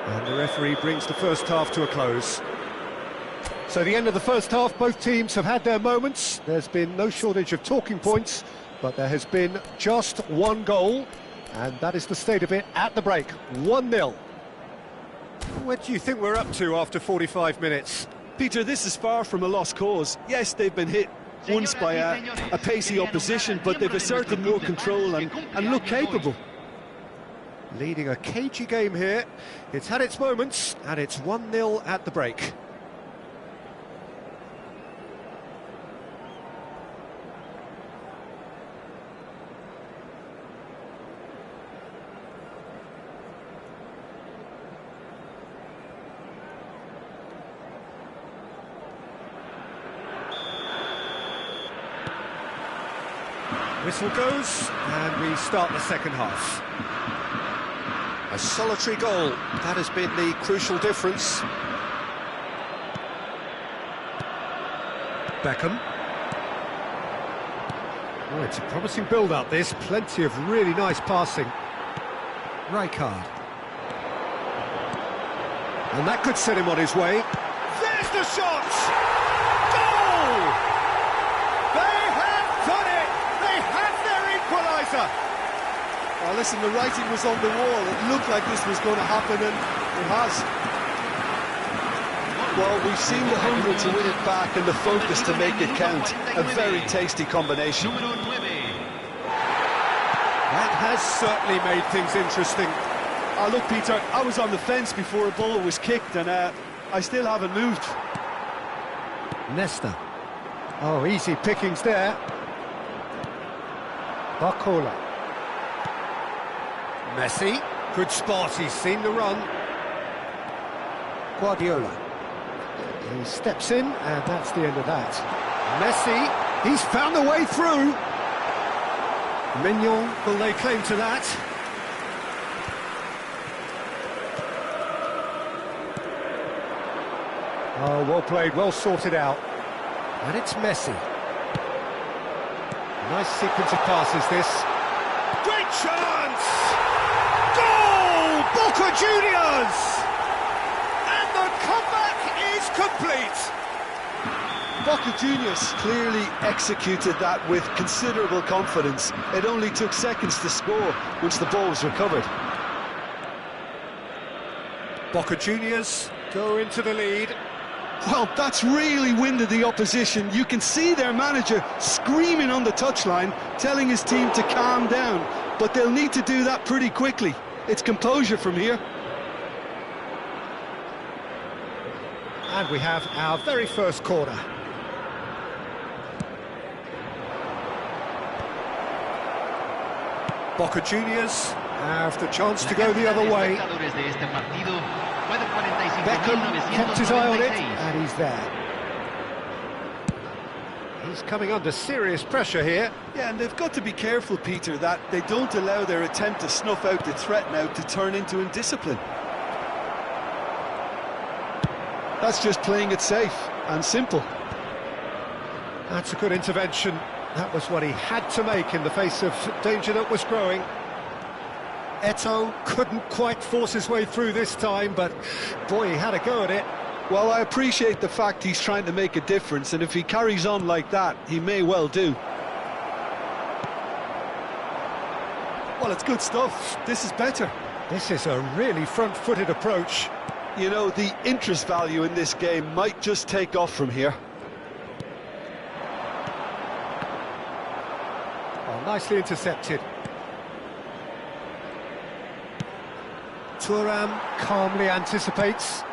And the referee brings the first half to a close. So the end of the first half, both teams have had their moments. There's been no shortage of talking points, but there has been just one goal, and that is the state of it at the break, 1-0. What do you think we're up to after 45 minutes? Peter, this is far from a lost cause. Yes, they've been hit once by a pacey opposition, but they've asserted more control and look capable. Leading a cagey game here. It's had its moments, and it's 1-0 at the break. Whistle goes, and we start the second half. A solitary goal, that has been the crucial difference. Beckham. Oh, it's a promising build-up, this. Plenty of really nice passing. Rijkaard. And that could set him on his way. There's the shot! Goal! They have done it! They have their equaliser! Oh, listen, the writing was on the wall. It looked like this was going to happen, and it has. Well, we've seen the hunger to win it back and the focus to make it count. A very tasty combination. That has certainly made things interesting. Oh, look, Peter, I was on the fence before a ball was kicked, and I still haven't moved. Nesta. Oh, easy pickings there. Barcola. Messi. Good spot, he's seen the run. Guardiola. He steps in, and that's the end of that. Messi, he's found a way through. Mignon will lay claim to that. Oh, well played, well sorted out. And it's Messi. Nice sequence of passes, this. Great chance! Goal! Boca Juniors! And the comeback is complete! Boca Juniors clearly executed that with considerable confidence. It only took seconds to score once the ball was recovered. Boca Juniors go into the lead. Well, that's really winded the opposition. You can see their manager screaming on the touchline, telling his team to calm down. But they'll need to do that pretty quickly. It's composure from here. And we have our very first corner. Boca Juniors have the chance to go the other way. Beckham kept his eye on it, and he's there. He's coming under serious pressure here. Yeah, and they've got to be careful, Peter, that they don't allow their attempt to snuff out the threat now to turn into indiscipline. That's just playing it safe and simple. That's a good intervention. That was what he had to make in the face of danger that was growing. Eto'o couldn't quite force his way through this time, but boy, he had a go at it. Well, I appreciate the fact he's trying to make a difference, and if he carries on like that, he may well do. Well, it's good stuff. This is better. This is a really front-footed approach. You know, the interest value in this game might just take off from here. Oh, nicely intercepted. Thuram calmly anticipates.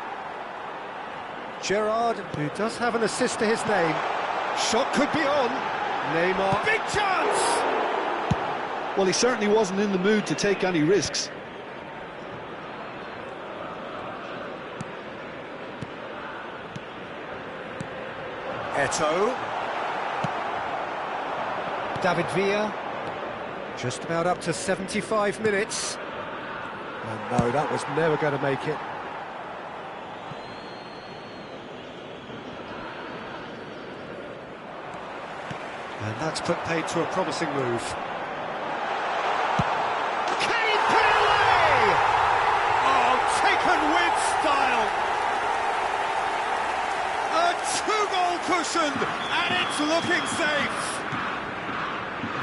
Gerrard, who does have an assist to his name. Shot could be on. Neymar. Big chance! Well, he certainly wasn't in the mood to take any risks. Eto'o. David Villa. Just about up to 75 minutes. And no, that was never going to make it. And that's put paid to a promising move. Can he put it away? Oh, taken with style. A two-goal cushion, and it's looking safe.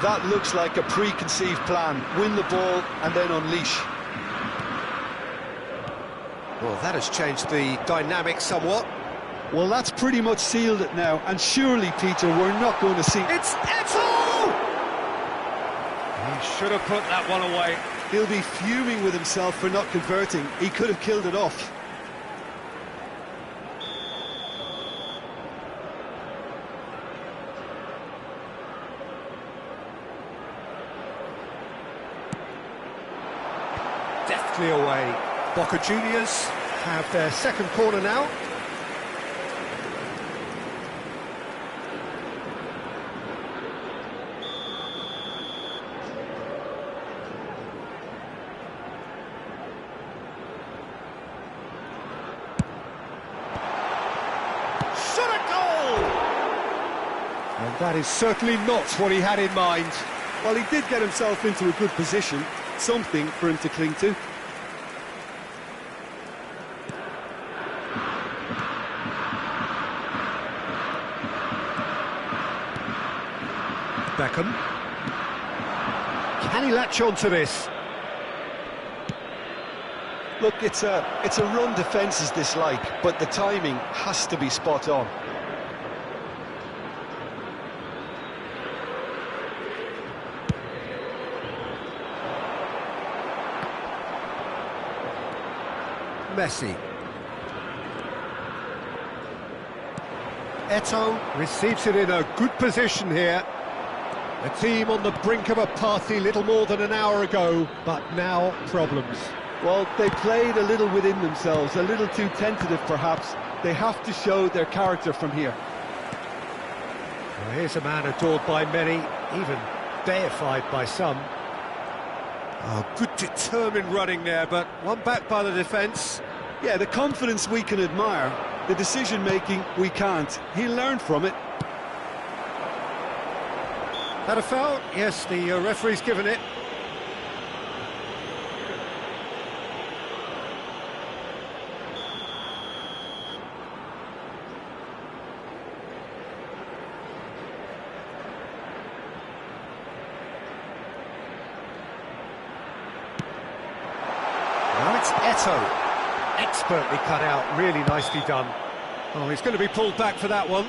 That looks like a preconceived plan. Win the ball and then unleash. Well, that has changed the dynamic somewhat. Well, that's pretty much sealed it now, and surely, Peter, we're not going to see... It's Eto'o! He should have put that one away. He'll be fuming with himself for not converting. He could have killed it off. Deftly away. Boca Juniors have their second corner now. Shot a goal! And that is certainly not what he had in mind. Well, he did get himself into a good position, something for him to cling to. Beckham. Can he latch on to this? Look, it's a run defence's dislike, but the timing has to be spot on. Messi. Eto'o receives it in a good position here. The team on the brink of a party little more than an hour ago, but now problems. Well, they played a little within themselves, a little too tentative perhaps. They have to show their character from here. Well, here's a man adored by many, even deified by some. Oh, good determined running there, but one back by the defence. Yeah, the confidence we can admire, the decision-making we can't. He'll learn from it. That a foul? Yes, the referee's given it. Now it's Eto'o. Expertly cut out, really nicely done. Oh, he's going to be pulled back for that one.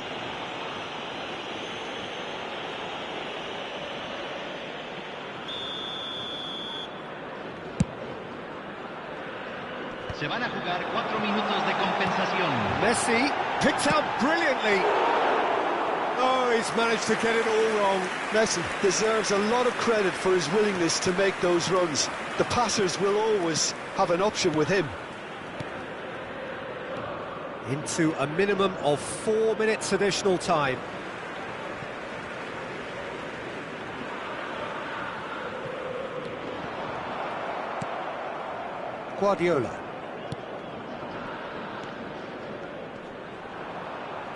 Se van a jugar 4 minutos de compensación. Messi picks out brilliantly. Oh, he's managed to get it all wrong. Messi deserves a lot of credit for his willingness to make those runs. The passers will always have an option with him. Into a minimum of 4 minutes additional time. Guardiola.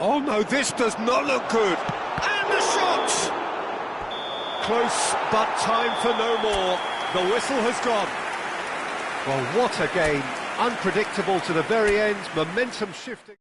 Oh no, this does not look good. And the shot! Close, but time for no more. The whistle has gone. Well, what a game. Unpredictable to the very end, momentum shifting.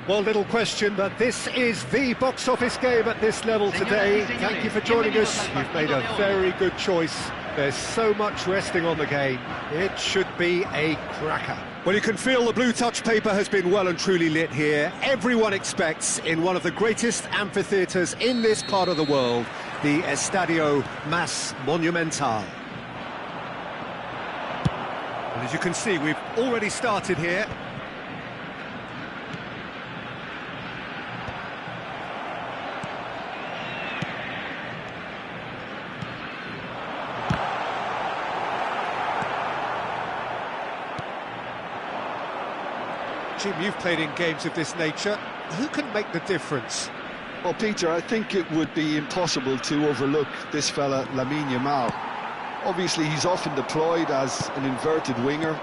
Well, little question, but this is the box office game at this level today. Thank you for joining us. You've made a very good choice. There's so much resting on the game. It should be a cracker. Well, you can feel the blue touch paper has been well and truly lit here. Everyone expects, in one of the greatest amphitheatres in this part of the world, the Estadio Más Monumental. And as you can see, we've already started here. Jim, you've played in games of this nature. Who can make the difference? Well, Peter, I think it would be impossible to overlook this fella, Lamine Yamal. Obviously, he's often deployed as an inverted winger,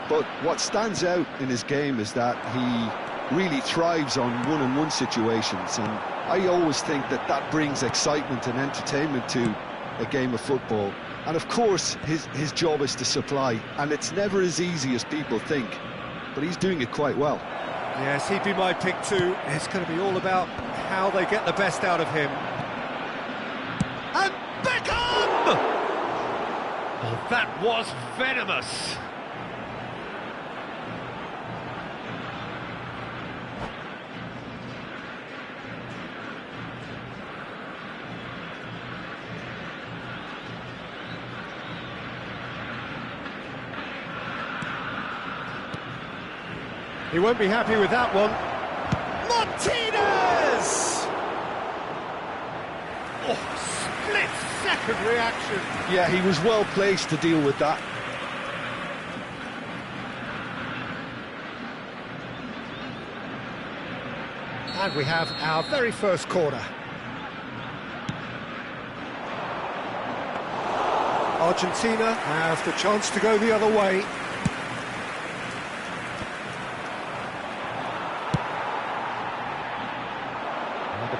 but what stands out in his game is that he really thrives on one-on-one situations, and I always think that that brings excitement and entertainment to a game of football. And of course, his job is to supply, and it's never as easy as people think, but he's doing it quite well. Yes, he'd be my pick too. It's going to be all about how they get the best out of him. And Beckham! Oh, that was venomous. He won't be happy with that one. Martinez! Oh, split-second reaction. Yeah, he was well placed to deal with that. And we have our very first corner. Argentina have the chance to go the other way.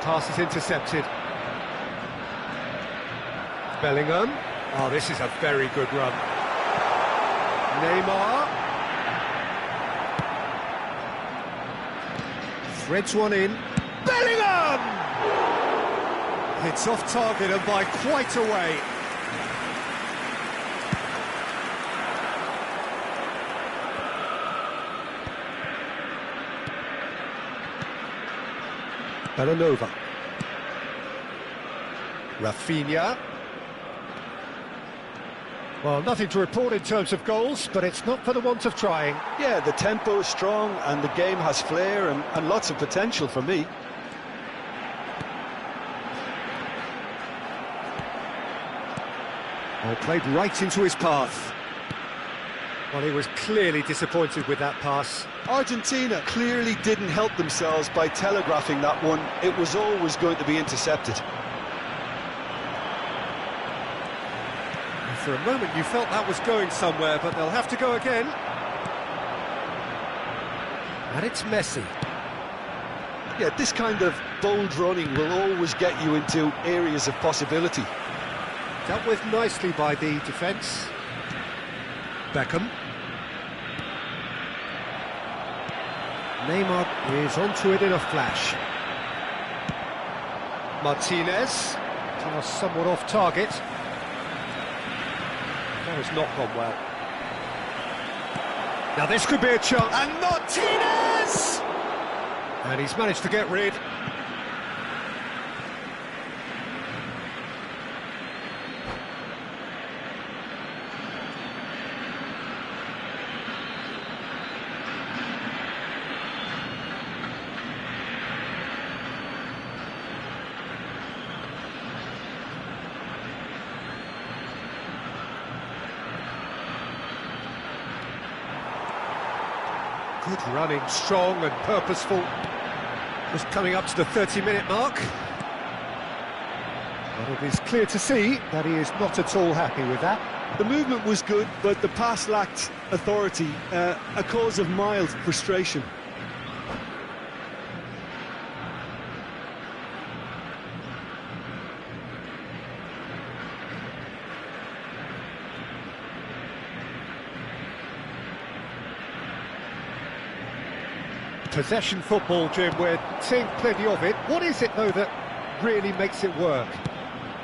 Pass is intercepted. Bellingham. Oh, this is a very good run. Neymar. Threads one in. Bellingham! It's off target and by quite a way. Bellanova. Rafinha. Well, nothing to report in terms of goals, but it's not for the want of trying. Yeah, the tempo is strong and the game has flair and lots of potential for me. Oh, played right into his path. Well, he was clearly disappointed with that pass. Argentina clearly didn't help themselves by telegraphing that one. It was always going to be intercepted. And for a moment you felt that was going somewhere, but they'll have to go again. And it's Messi. Yeah, this kind of bold running will always get you into areas of possibility. Dealt with nicely by the defence. Beckham. Neymar is onto it in a flash. Martinez. Pass somewhat off target. That has not gone well. Now this could be a chance. And Martinez! And he's managed to get rid. Good running, strong and purposeful. Just coming up to the 30-minute mark. But it is clear to see that he is not at all happy with that. The movement was good, but the pass lacked authority, a cause of mild frustration. Possession football, Jim, we're seeing plenty of it. What is it, though, that really makes it work?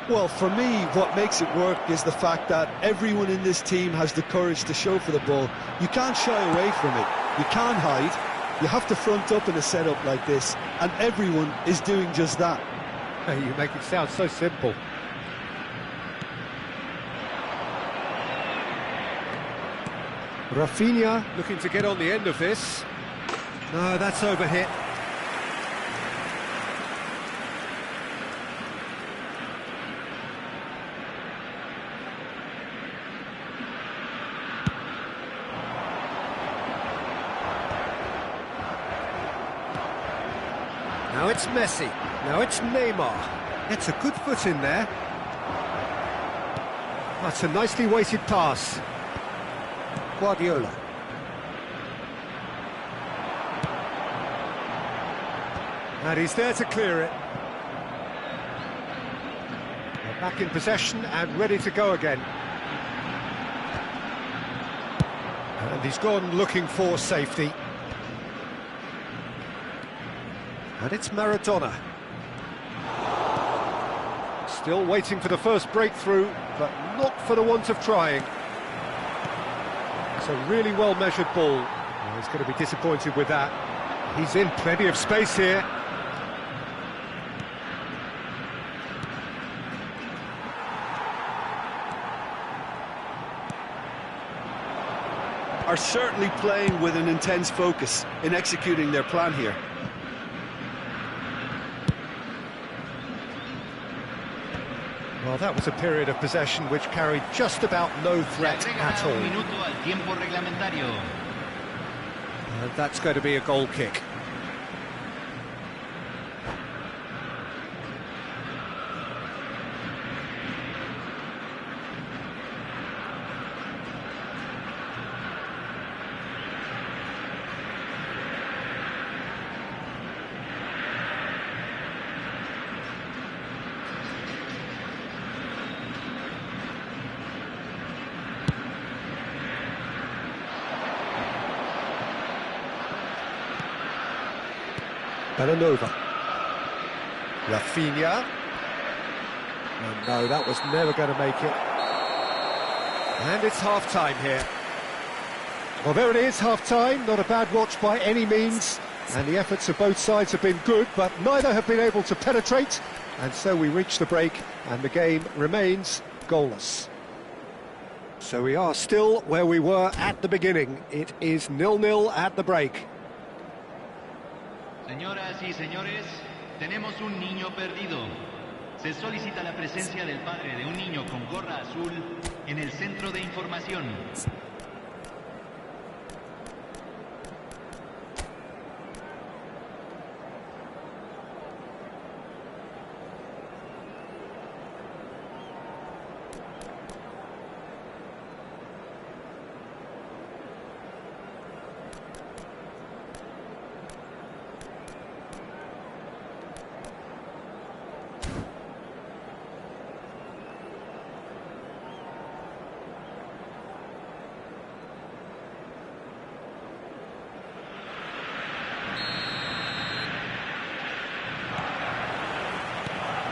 Well, for me, what makes it work is the fact that everyone in this team has the courage to show for the ball. You can't shy away from it. You can't hide. You have to front up in a setup like this, and everyone is doing just that. Hey, you make it sound so simple. Rafinha looking to get on the end of this. No, that's overhit. Now it's Messi. Now it's Neymar. Gets a good foot in there. That's a nicely weighted pass. Guardiola. And he's there to clear it. They're back in possession and ready to go again. And he's gone looking for safety. And it's Maradona. Still waiting for the first breakthrough, but not for the want of trying. It's a really well-measured ball. Well, he's going to be disappointed with that. He's in plenty of space here. Are certainly playing with an intense focus in executing their plan here. Well, that was a period of possession which carried just about no threat at all. And that's going to be a goal kick. Belanova. Rafinha. Oh, no, that was never going to make it. And it's half-time here. Well, there it is, half-time. Not a bad watch by any means. And the efforts of both sides have been good, but neither have been able to penetrate. And so we reach the break, and the game remains goalless. So we are still where we were at the beginning. It is 0-0 at the break. Señoras y señores, tenemos un niño perdido. Se solicita la presencia del padre de un niño con gorra azul en el centro de información.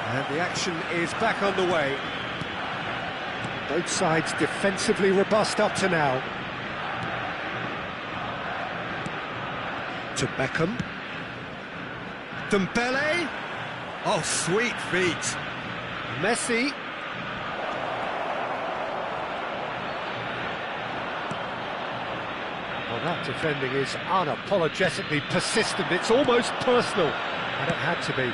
And the action is back on the way. Both sides defensively robust up to now. To Beckham. Dembele. Oh, sweet feet. Messi. Well, that defending is unapologetically persistent. It's almost personal, and it had to be.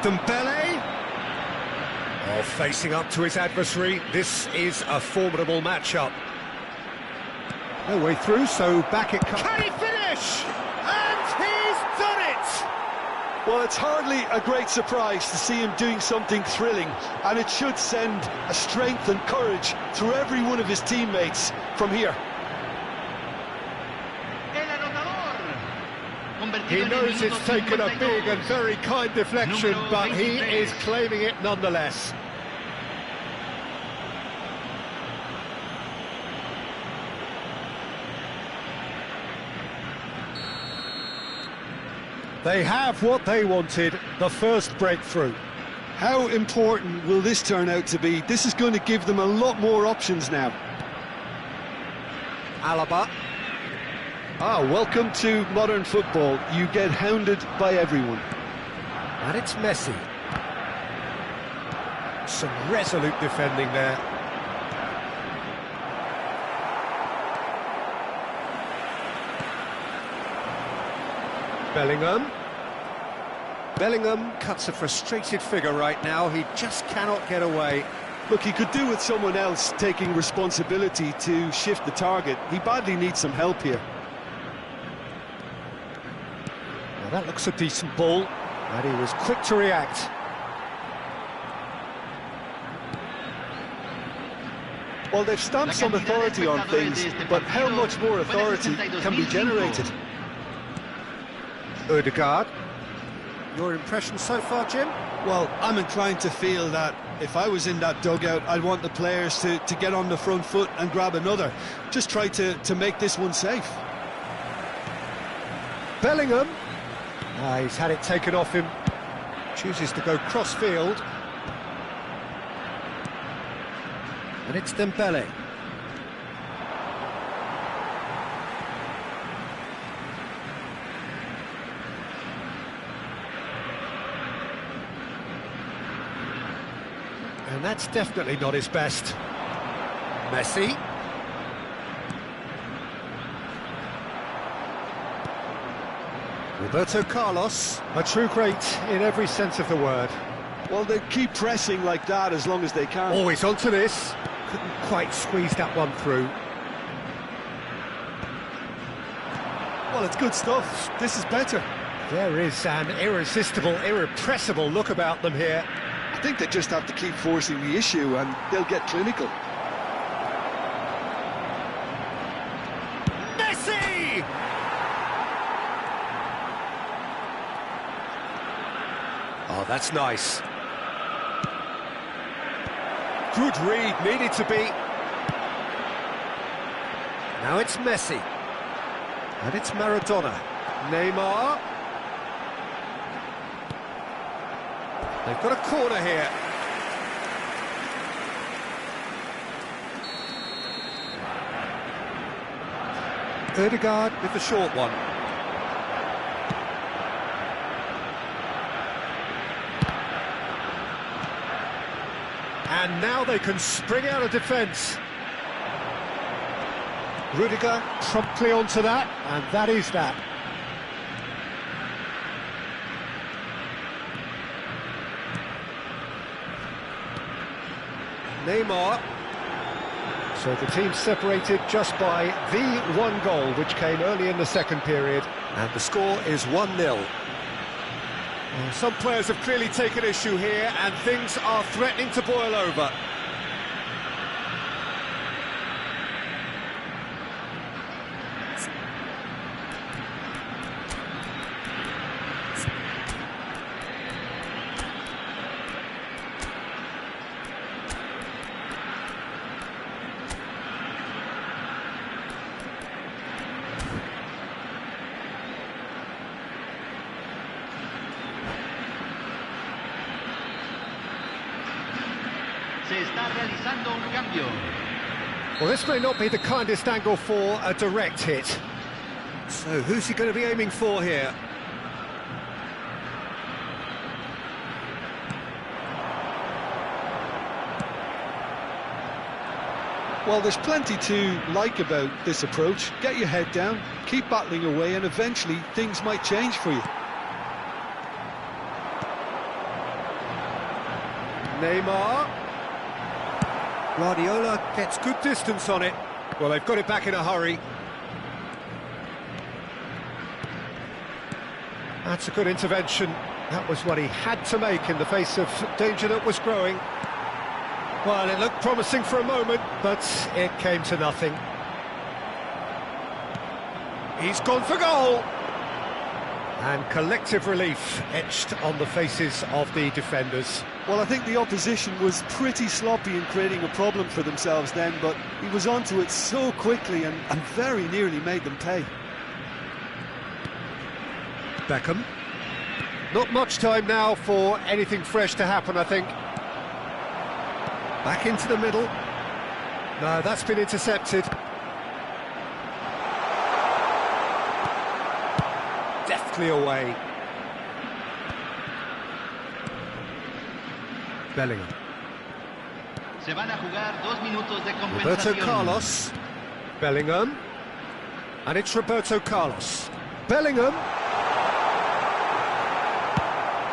Dembele. Oh, facing up to his adversary. This is a formidable matchup. No way through, so back it comes. Can he finish? And he's done it! Well, it's hardly a great surprise to see him doing something thrilling, and it should send a strength and courage through every one of his teammates from here. He knows it's taken a big and very kind deflection, but he is claiming it nonetheless. They have what they wanted, the first breakthrough. How important will this turn out to be? This is going to give them a lot more options now. Alaba. Welcome to modern football. You get hounded by everyone. And it's Messi. Some resolute defending there. Bellingham cuts a frustrated figure right now. He just cannot get away. Look, he could do with someone else taking responsibility to shift the target. He badly needs some help here. Now that looks a decent ball, and he was quick to react. Well, they've stamped some authority on things, but how much more authority can be generated? Ødegaard. Your impression so far, Jim? Well, I'm inclined to feel that if I was in that dugout, I'd want the players to get on the front foot and grab another. Just try to make this one safe. Bellingham. He's had it taken off him. Chooses to go cross-field. And it's Dembele. And that's definitely not his best. Messi. Roberto Carlos, a true great in every sense of the word. Well, they keep pressing like that as long as they can. Always onto this. Couldn't quite squeeze that one through. Well, it's good stuff. This is better. There is an irresistible, irrepressible look about them here. I think they just have to keep forcing the issue and they'll get clinical. Messi! Oh, that's nice. Good read, needed to be. Now it's Messi. And it's Maradona. Neymar. They've got a corner here. Ødegaard with the short one. And now they can spring out of defence. Rudiger promptly onto that, and that is that. Neymar. So the team separated just by the one goal, which came early in the second period, and the score is 1-0. Some players have clearly taken issue here, and things are threatening to boil over. Se está realizando un cambio. Well, this may not be the kindest angle for a direct hit. So who's he going to be aiming for here? Well, there's plenty to like about this approach. Get your head down, keep battling away, and eventually things might change for you. Neymar. Guardiola gets good distance on it. Well, they've got it back in a hurry. That's a good intervention. That was what he had to make in the face of danger that was growing. Well, it looked promising for a moment, but it came to nothing. He's gone for goal! And collective relief etched on the faces of the defenders. Well, I think the opposition was pretty sloppy in creating a problem for themselves then, but he was onto it so quickly and very nearly made them pay. Beckham. Not much time now for anything fresh to happen, I think. Back into the middle. No, that's been intercepted. Deftly away. Bellingham. Se van a jugar 2 minutos de Roberto compensación. Carlos. Bellingham. And it's Roberto Carlos. Bellingham.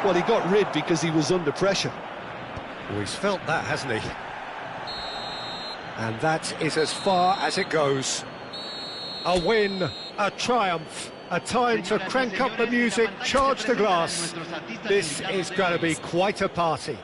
Well, he got rid because he was under pressure. Oh, he's felt that, hasn't he? And that is as far as it goes. A win, a triumph, a time to crank up the music, charge the glass. This is going to be quite a party.